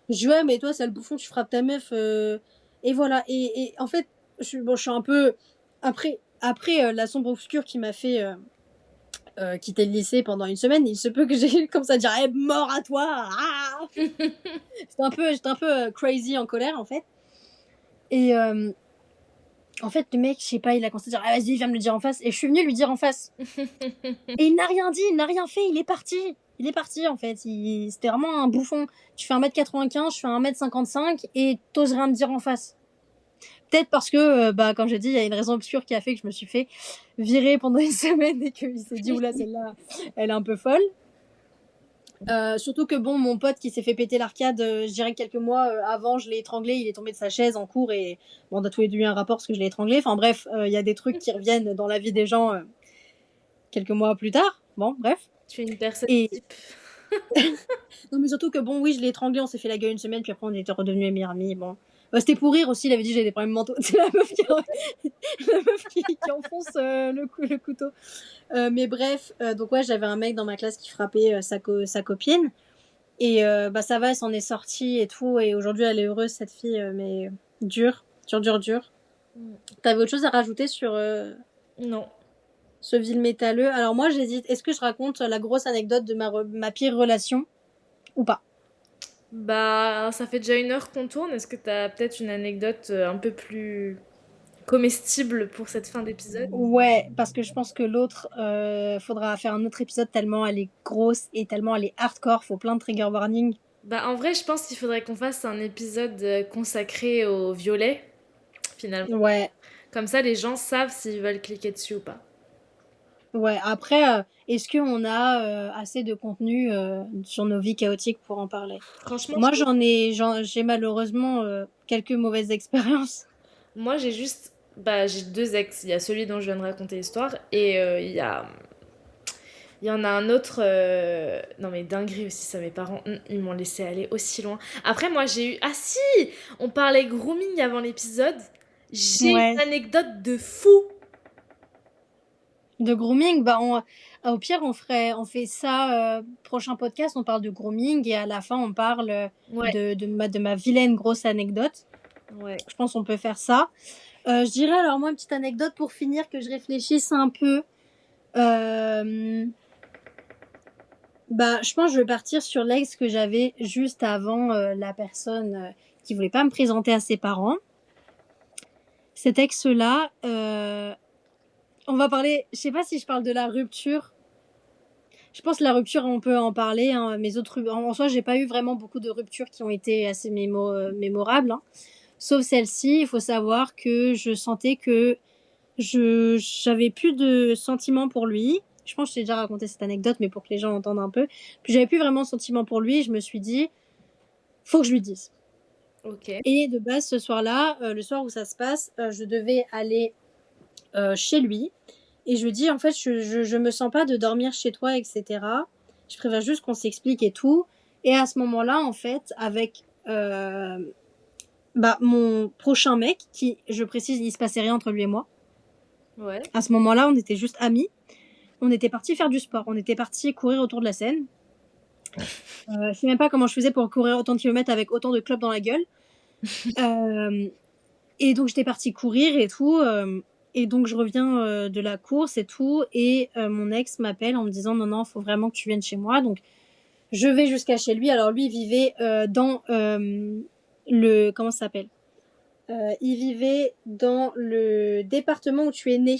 Speaker 2: je dis ouais mais toi sale bouffon tu frappes ta meuf et voilà et en fait je suis un peu après la sombre obscure qui m'a fait quitter le lycée pendant une semaine, il se peut que j'ai comme ça dire eh, mort à toi ah j'étais un peu crazy en colère en fait et en fait, le mec, je sais pas, il a commencé à dire ah, vas-y, viens me le dire en face. Et je suis venue lui dire en face. Et il n'a rien dit, il n'a rien fait, il est parti. Il est parti, en fait. C'était vraiment un bouffon. Tu fais 1m95, je fais 1m55 et t'oses rien me dire en face. Peut-être parce que, bah, comme j'ai dit, il y a une raison obscure qui a fait que je me suis fait virer pendant une semaine et qu'il s'est dit, oula, celle-là, elle est un peu folle. Surtout que bon, mon pote qui s'est fait péter l'arcade, je dirais quelques mois avant, je l'ai étranglé, il est tombé de sa chaise en cours et bon, on a tous les deux eu un rapport parce que je l'ai étranglé. Enfin bref, il y a des trucs qui reviennent dans la vie des gens quelques mois plus tard. Bon, bref.
Speaker 1: Tu es une personne
Speaker 2: Et
Speaker 1: type.
Speaker 2: non, mais surtout que bon, oui, je l'ai étranglé, on s'est fait la gueule une semaine, puis après on était redevenus meilleurs amis. Bon, bah, c'était pour rire aussi. Il avait dit j'ai des problèmes mentaux. C'est la meuf qui enfonce le couteau. Mais bref, donc ouais, j'avais un mec dans ma classe qui frappait sa copine. Et bah ça va, elle s'en est sortie et tout. Et aujourd'hui, elle est heureuse, cette fille. Mais dur. T'avais autre chose à rajouter sur
Speaker 1: Non.
Speaker 2: ce vil métalleux? Alors moi, j'hésite. Est-ce que je raconte la grosse anecdote de ma pire relation ou pas?
Speaker 1: Bah, ça fait déjà 1 heure qu'on tourne. Est-ce que t'as peut-être une anecdote un peu plus comestible pour cette fin d'épisode?
Speaker 2: Ouais, parce que je pense que l'autre, faudra faire un autre épisode tellement elle est grosse et tellement elle est hardcore. Faut plein de trigger warning.
Speaker 1: Bah, en vrai, je pense qu'il faudrait qu'on fasse un épisode consacré au violet, finalement.
Speaker 2: Ouais,
Speaker 1: Comme ça, les gens savent s'ils veulent cliquer dessus ou pas.
Speaker 2: ouais. Après, est-ce qu'on a assez de contenu sur nos vies chaotiques pour en parler?
Speaker 1: Franchement,
Speaker 2: Moi, j'ai malheureusement quelques mauvaises expériences.
Speaker 1: moi, j'ai juste... Bah, j'ai 2 ex. Il y a celui dont je viens de raconter l'histoire et il y en a un autre... Non mais dinguerie aussi, ça, mes parents, ils m'ont laissé aller aussi loin. Après, moi, j'ai eu... Ah si! On parlait grooming avant l'épisode. J'ai une
Speaker 2: Ouais.
Speaker 1: anecdote de fou.
Speaker 2: De grooming, bah au pire, on fait ça, prochain podcast, on parle de grooming et à la fin, on parle
Speaker 1: Ouais,
Speaker 2: de ma vilaine grosse anecdote.
Speaker 1: ouais.
Speaker 2: Je pense qu'on peut faire ça. Je dirais alors moi une petite anecdote pour finir que je réfléchisse un peu. Bah, je pense que je vais partir sur l'ex que j'avais juste avant la personne qui voulait pas me présenter à ses parents. Cet ex-là, on va parler, je sais pas si je parle de la rupture. Je pense que la rupture, on peut en parler. Hein. Mes autres, en soi, j'ai pas eu vraiment beaucoup de ruptures qui ont été assez mémorables. Hein. Sauf celle-ci, il faut savoir que je sentais que j'avais plus de sentiments pour lui. Je pense que je t'ai déjà raconté cette anecdote, mais pour que les gens entendent un peu. Puis j'avais plus vraiment de sentiments pour lui. Et je me suis dit, faut que je lui dise.
Speaker 1: Ok.
Speaker 2: Et de base, ce soir-là, le soir où ça se passe, je devais aller chez lui. Et je lui dis, en fait, je me sens pas de dormir chez toi, etc. Je préfère juste qu'on s'explique et tout. Et à ce moment-là, en fait, avec bah, mon prochain mec, qui, je précise, il se passait rien entre lui et moi.
Speaker 1: Ouais.
Speaker 2: À ce moment-là, on était juste amis. On était partis faire du sport. On était partis courir autour de la Seine. Je sais même pas comment je faisais pour courir autant de kilomètres avec autant de clopes dans la gueule. Et donc, j'étais partie courir et tout. Et donc, je reviens de la course et tout. Et mon ex m'appelle en me disant, non, non, faut vraiment que tu viennes chez moi. Donc, Je vais jusqu'à chez lui. Alors lui, il vivait dans le... Comment ça s'appelle il vivait dans le département où tu es né.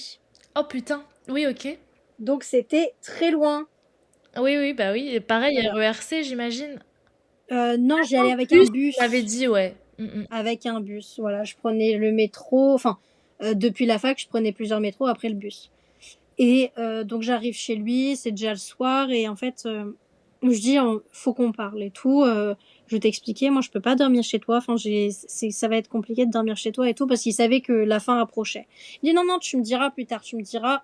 Speaker 1: Oh putain, oui, ok.
Speaker 2: Donc c'était très loin.
Speaker 1: Oui, oui, bah oui, et pareil,
Speaker 2: Voilà.
Speaker 1: RERC, j'imagine.
Speaker 2: Non, j'y allais avec un
Speaker 1: Plus, tu m'avais
Speaker 2: bus.
Speaker 1: dit, ouais. Mm.
Speaker 2: Avec un bus, voilà. Je prenais le métro. Enfin, depuis la fac, je prenais plusieurs métros après le bus. Et donc j'arrive chez lui, c'est déjà le soir. Et en fait, je dis, faut qu'on parle et tout. Je t'expliquais, moi, je peux pas dormir chez toi. Enfin, ça va être compliqué de dormir chez toi et tout. Parce qu'il savait que la fin approchait. Il dit, non, non, tu me diras plus tard. Tu me diras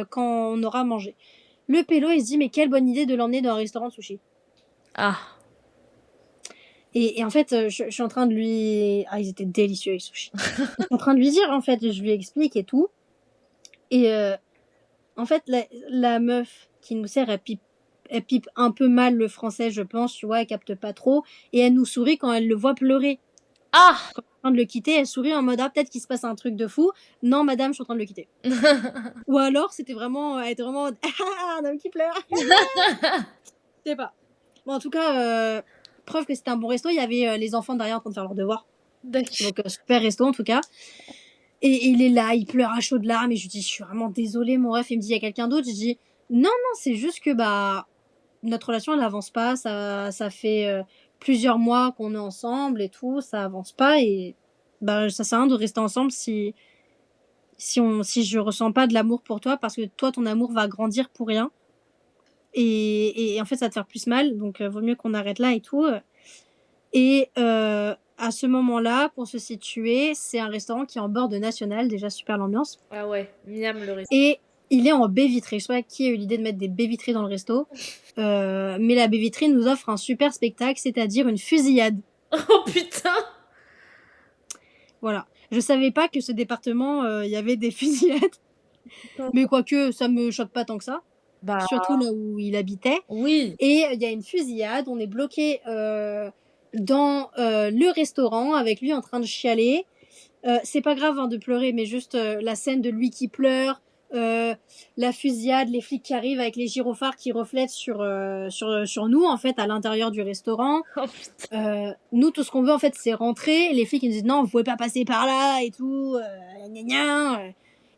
Speaker 2: quand on aura mangé. Le pélo, il se dit, mais quelle bonne idée de l'emmener dans un restaurant de sushi.
Speaker 1: Ah.
Speaker 2: Et en fait, je suis en train de lui... Ah, ils étaient délicieux, les sushis. Je suis en train de lui dire, en fait, je lui explique et tout. Et en fait, la meuf qui nous sert, elle pipe un peu mal le français, je pense, tu vois, elle capte pas trop. Et elle nous sourit quand elle le voit pleurer.
Speaker 1: Ah.
Speaker 2: Quand elle est en train de le quitter, elle sourit en mode, ah, peut-être qu'il se passe un truc de fou. Non, madame, je suis en train de le quitter. Ou alors, c'était vraiment... Elle était vraiment en mode, ah, un homme qui pleure. Je sais pas. Bon, en tout cas... Preuve que c'était un bon resto, il y avait les enfants derrière en train de faire leurs devoirs.
Speaker 1: D'accord.
Speaker 2: Donc, super resto en tout cas. Et il est là, il pleure à chaudes larmes. Et je lui dis, je suis vraiment désolée, mon ref. Il me dit, il y a quelqu'un d'autre. Je dis, non, non, c'est juste que bah notre relation, elle avance pas. Ça fait plusieurs mois qu'on est ensemble et tout. Ça avance pas. Et bah, ça sert à rien de rester ensemble si je ressens pas de l'amour pour toi. Parce que toi, ton amour va grandir pour rien. Et en fait, ça va te faire plus mal. Donc, vaut mieux qu'on arrête là et tout. Et à ce moment-là, pour se situer, c'est un restaurant qui est en bord de National, déjà super l'ambiance.
Speaker 1: Ah ouais, miam le resto.
Speaker 2: Et il est en baie vitrée. Je sais pas qui a eu l'idée de mettre des baies vitrées dans le resto, mais la baie vitrée nous offre un super spectacle, c'est-à-dire une fusillade.
Speaker 1: Oh putain.
Speaker 2: Voilà. Je savais pas que ce département, il y avait des fusillades, mais quoique ça me choque pas tant que ça,
Speaker 1: Bah
Speaker 2: surtout là où il habitait.
Speaker 1: oui.
Speaker 2: Et il y a une fusillade, on est bloqué dans le restaurant avec lui en train de chialer. C'est pas grave hein, de pleurer, mais juste la scène de lui qui pleure, la fusillade, les flics qui arrivent avec les gyrophares qui reflètent sur nous, en fait, à l'intérieur du restaurant.
Speaker 1: Oh putain.
Speaker 2: Nous, tout ce qu'on veut, en fait, c'est rentrer. Les flics, ils nous disent non, vous pouvez pas passer par là et tout. Gna gna.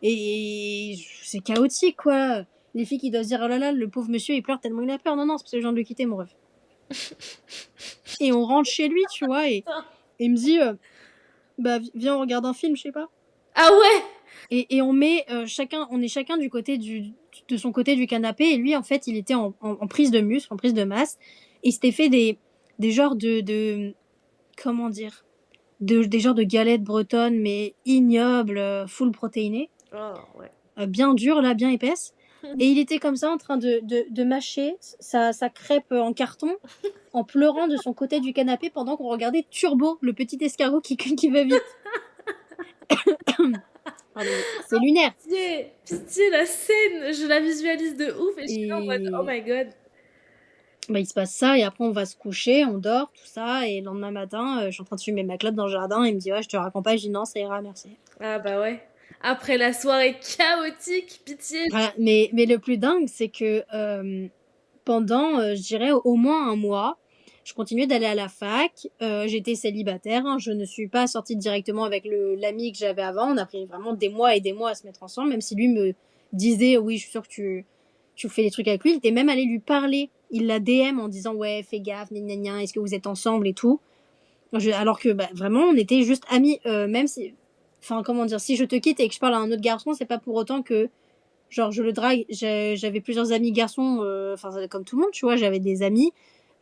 Speaker 2: Et c'est chaotique, quoi. Les flics, ils doivent se dire, oh là là, le pauvre monsieur, il pleure tellement il a peur. Non, non, c'est parce que je viens de le quitter, mon ref. Et on rentre chez lui, tu vois, et il me dit, bah, viens, on regarde un film, je sais pas.
Speaker 1: Ah ouais.
Speaker 2: Et on met chacun, on est chacun du côté de son côté du canapé. Et lui, en fait, il était en prise de muscle, en prise de masse. Et il s'était fait des genres de comment dire, des genres de galettes bretonnes, mais ignobles, full protéinées,
Speaker 1: Oh ouais.
Speaker 2: bien dures là, bien épaisses. Et il était comme ça en train de mâcher sa crêpe en carton, en pleurant de son côté du canapé pendant qu'on regardait Turbo, le petit escargot qui va vite. Ah, c'est lunaire.
Speaker 1: Pitié, pitié, la scène, je la visualise de ouf et je suis là en mode oh
Speaker 2: Et
Speaker 1: my god.
Speaker 2: bah, il se passe ça, et après on va se coucher, on dort, tout ça, et le lendemain matin, je suis en train de fumer ma clope dans le jardin, et il me dit ouais, je te raccompagne, je dis non, ça ira, merci.
Speaker 1: Ah bah ouais. Après la soirée chaotique, pitié.
Speaker 2: Voilà. Mais le plus dingue, c'est que pendant, je dirais, au moins un mois, je continuais d'aller à la fac, j'étais célibataire, hein, je ne suis pas sortie directement avec l'ami que j'avais avant, on a pris vraiment des mois et des mois à se mettre ensemble, même si lui me disait oui, je suis sûre que tu fais des trucs avec lui, il était même allé lui parler, il l'a DM en disant ouais, fais gaffe, gna gna gna, est-ce que vous êtes ensemble et tout. Alors que bah, vraiment, on était juste amis, même si, enfin comment dire, si je te quitte et que je parle à un autre garçon, c'est pas pour autant que genre je le drague. J'avais plusieurs amis garçons, enfin comme tout le monde, tu vois, j'avais des amis.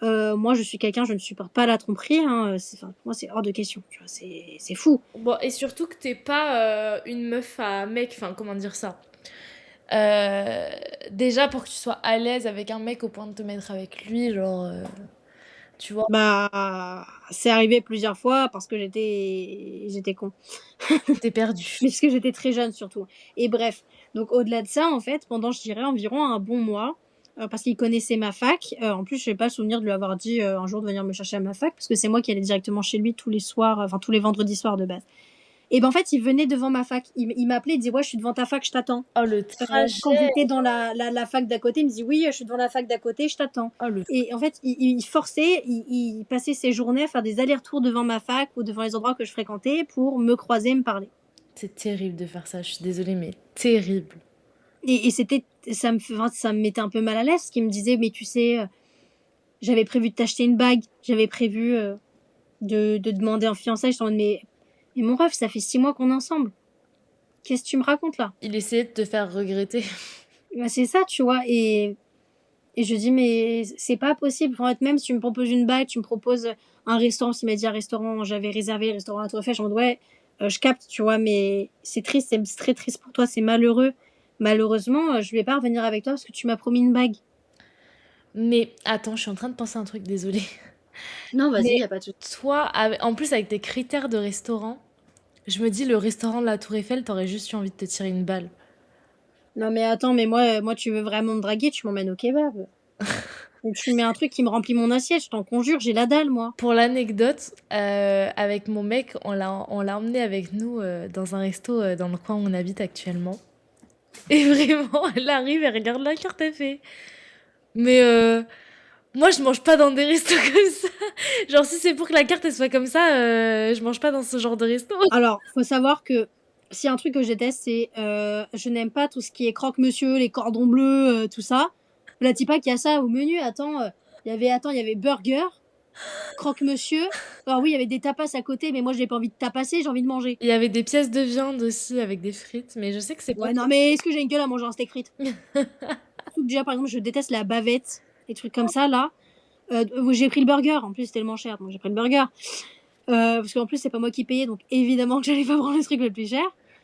Speaker 2: Moi, je suis quelqu'un, je ne supporte pas la tromperie. Hein, pour moi, c'est hors de question. Tu vois, c'est fou.
Speaker 1: Bon, et surtout que t'es pas une meuf à mec, enfin comment dire ça. Déjà pour que tu sois à l'aise avec un mec au point de te mettre avec lui, genre, tu vois,
Speaker 2: Bah, c'est arrivé plusieurs fois parce que j'étais con.
Speaker 1: t'es perdu.
Speaker 2: Mais parce que j'étais très jeune surtout. Et bref, donc au-delà de ça, en fait, pendant, je dirais, environ un bon mois, parce qu'il connaissait ma fac. En plus, je n'ai pas le souvenir de lui avoir dit un jour de venir me chercher à ma fac, parce que c'est moi qui allais directement chez lui tous les soirs, enfin tous les vendredis soirs de base. Et ben en fait, il venait devant ma fac. Il m'appelait, il disait ouais, je suis devant ta fac, je t'attends.
Speaker 1: Oh, le
Speaker 2: Quand
Speaker 1: trajet.
Speaker 2: j'étais dans la fac d'à côté, il me dit oui, je suis devant la fac d'à côté, je t'attends.
Speaker 1: Oh, le...
Speaker 2: Et en fait, il forçait, il passait ses journées à faire des allers-retours devant ma fac ou devant les endroits que je fréquentais pour me croiser, me parler.
Speaker 1: C'est terrible de faire ça, je suis désolée, mais terrible.
Speaker 2: Et ça me mettait un peu mal à l'aise, parce qu'il me disait, mais tu sais, j'avais prévu de t'acheter une bague, j'avais prévu de demander en fiançailles. J'étais en mode, mais mon ref, ça fait 6 mois qu'on est ensemble. Qu'est-ce que tu me racontes là?
Speaker 1: Il essayait de te faire regretter.
Speaker 2: Bah, c'est ça, tu vois. Et je dis, mais c'est pas possible. En fait, même si tu me proposes une bague, tu me proposes un restaurant, s'il m'a dit un restaurant, j'avais réservé le restaurant à Tour Eiffel, je me dis, ouais, je capte, tu vois, mais c'est triste, c'est très triste pour toi, c'est malheureux. Malheureusement, je vais pas revenir avec toi parce que tu m'as promis une bague.
Speaker 1: Mais attends, je suis en train de penser à un truc, désolée.
Speaker 2: Non, vas-y,
Speaker 1: Mais
Speaker 2: y a pas de souci.
Speaker 1: toi, en plus avec tes critères de restaurant, je me dis le restaurant de la Tour Eiffel, t'aurais juste eu envie de te tirer une balle.
Speaker 2: Non, mais attends, mais moi, tu veux vraiment me draguer, tu m'emmènes au kebab. Donc, tu mets un truc qui me remplit mon assiette, je t'en conjure, j'ai la dalle, moi.
Speaker 1: Pour l'anecdote, avec mon mec, on l'a emmené avec nous dans un resto dans le coin où on habite actuellement. Et vraiment, elle arrive, elle regarde la carte, elle fait. Mais moi, je mange pas dans des restos comme ça. Genre, si c'est pour que la carte elle soit comme ça, je mange pas dans ce genre de resto.
Speaker 2: Alors, faut savoir que si un truc que je déteste, c'est je n'aime pas tout ce qui est croque-monsieur, les cordons bleus, tout ça. Là, dis pas qu'il y a ça au menu. Attends, il y avait burger, croque-monsieur. Alors oui, il y avait des tapas à côté, mais moi, j'ai pas envie de tapasser, j'ai envie de manger.
Speaker 1: Il y avait des pièces de viande aussi avec des frites, mais je sais que c'est pas.
Speaker 2: Ouais, non, mais est-ce que j'ai une gueule à manger un steak frites? Surtout que déjà, par exemple, je déteste la bavette, les trucs comme ça, là. J'ai pris le burger, en plus, c'était tellement cher, donc j'ai pris le burger. Parce qu'en plus, c'est pas moi qui payais, donc évidemment que j'allais pas prendre le truc le plus cher.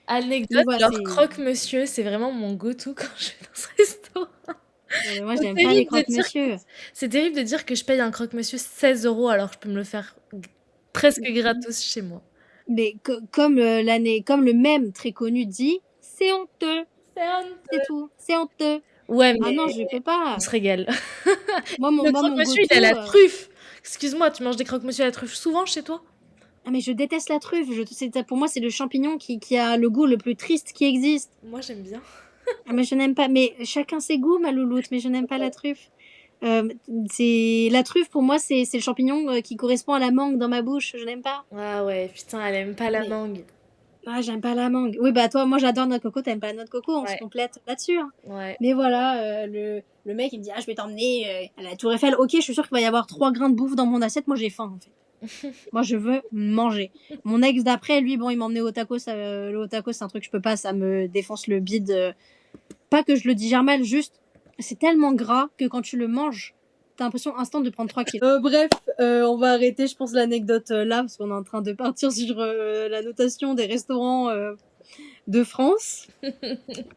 Speaker 2: Mais
Speaker 1: Anecdote,
Speaker 2: voilà,
Speaker 1: leur croque-monsieur, c'est vraiment mon go-to quand je vais dans ce resto.
Speaker 2: Non, mais moi,
Speaker 1: C'est
Speaker 2: j'aime pas les
Speaker 1: terrible de dire
Speaker 2: croque-monsieur.
Speaker 1: C'est terrible de dire que je paye un croque-monsieur 16 € alors que je peux me le faire presque gratos chez moi.
Speaker 2: Mais comme le mème très connu dit, c'est honteux, c'est tout, c'est honteux.
Speaker 1: Ouais,
Speaker 2: Ah
Speaker 1: mais
Speaker 2: non, je peux pas.
Speaker 1: on se régale.
Speaker 2: Moi,
Speaker 1: Le
Speaker 2: mon
Speaker 1: croque-monsieur,
Speaker 2: go-to.
Speaker 1: il a la truffe. Excuse-moi, tu manges des croque-monsieur à la truffe souvent chez toi?
Speaker 2: Ah, mais je déteste la truffe. Pour moi, c'est le champignon qui a le goût le plus triste qui existe.
Speaker 1: Moi, j'aime bien.
Speaker 2: Ah, mais je n'aime pas. Mais chacun ses goûts, ma louloute, mais je n'aime pas la truffe. La truffe, pour moi, c'est le champignon qui correspond à la mangue dans ma bouche. Je n'aime pas.
Speaker 1: Ah ouais, putain, elle aime pas la
Speaker 2: Mais-
Speaker 1: mangue.
Speaker 2: Ah, j'aime pas la mangue. Oui, bah toi, moi, j'adore notre coco. T'aimes pas notre coco. On se
Speaker 1: Ouais.
Speaker 2: complète là-dessus. Hein.
Speaker 1: Ouais.
Speaker 2: Mais voilà, le mec, il me dit, ah, je vais t'emmener à la Tour Eiffel. Ok, je suis sûre qu'il va y avoir 3 grains de bouffe dans mon assiette. Moi, j'ai faim, en fait. Moi, je veux manger. Mon ex d'après, lui, bon, il m'a emmené au tacos. Le haut tacos, c'est un truc que je peux pas. Ça me défonce le bide. Pas que je le digère mal, juste, c'est tellement gras que quand tu le manges, t'as l'impression instant de prendre 3 kilos. Bref, on va arrêter, je pense, l'anecdote là, parce qu'on est en train de partir sur la notation des restaurants de France.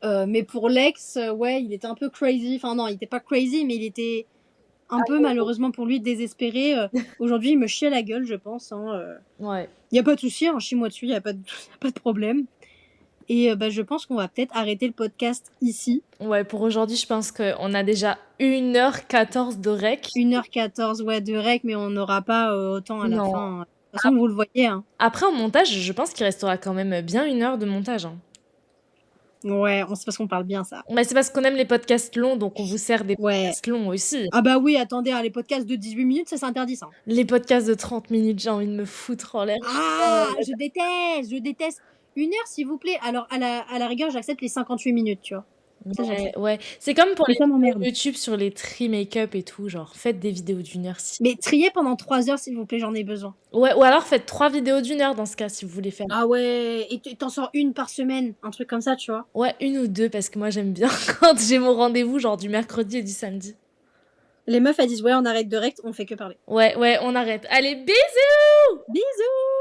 Speaker 2: Mais pour l'ex, ouais, il était un peu crazy. Enfin, non, il était pas crazy, mais il était un peu, malheureusement pour lui, désespéré. Aujourd'hui, il me chie à la gueule, je pense.
Speaker 1: Ouais.
Speaker 2: Y a pas de souci, hein, chie-moi dessus, y a pas de problème. Et je pense qu'on va peut-être arrêter le podcast ici.
Speaker 1: Ouais, pour aujourd'hui, je pense qu'on a déjà 1h14 de rec.
Speaker 2: 1h14, ouais, de rec, mais on n'aura pas autant à la
Speaker 1: Non.
Speaker 2: fin. De toute façon, vous le voyez. Hein.
Speaker 1: Après, en montage, je pense qu'il restera quand même bien 1 heure de montage. Hein.
Speaker 2: Ouais, c'est parce qu'on parle bien, ça.
Speaker 1: Mais c'est parce qu'on aime les podcasts longs, donc on vous sert des
Speaker 2: Ouais.
Speaker 1: podcasts longs aussi.
Speaker 2: Ah bah oui, attendez, hein, les podcasts de 18 minutes, ça s'interdit, ça.
Speaker 1: Les podcasts de 30 minutes, j'ai envie de me foutre en l'air.
Speaker 2: Ah, je déteste. 1 heure, s'il vous plaît. Alors, à la rigueur, j'accepte les 58 minutes, tu vois. Ça,
Speaker 1: Ouais,
Speaker 2: j'accepte.
Speaker 1: ouais. C'est comme pour
Speaker 2: Mais
Speaker 1: les
Speaker 2: ça m'emmerde.
Speaker 1: vidéos YouTube sur les tri make-up et tout, genre faites des vidéos d'1 heure si.
Speaker 2: Mais triez pendant 3 heures, s'il vous plaît, j'en ai besoin.
Speaker 1: Ouais, ou alors faites 3 vidéos d'1 heure dans ce cas si vous voulez faire.
Speaker 2: Ah ouais, et t'en sors une par semaine, un truc comme ça, tu vois.
Speaker 1: Ouais, 1 ou 2 parce que moi j'aime bien quand j'ai mon rendez-vous genre du mercredi et du samedi.
Speaker 2: Les meufs, elles disent ouais, on arrête de rect, on fait que parler.
Speaker 1: Ouais, on arrête. Allez, bisous!
Speaker 2: Bisous!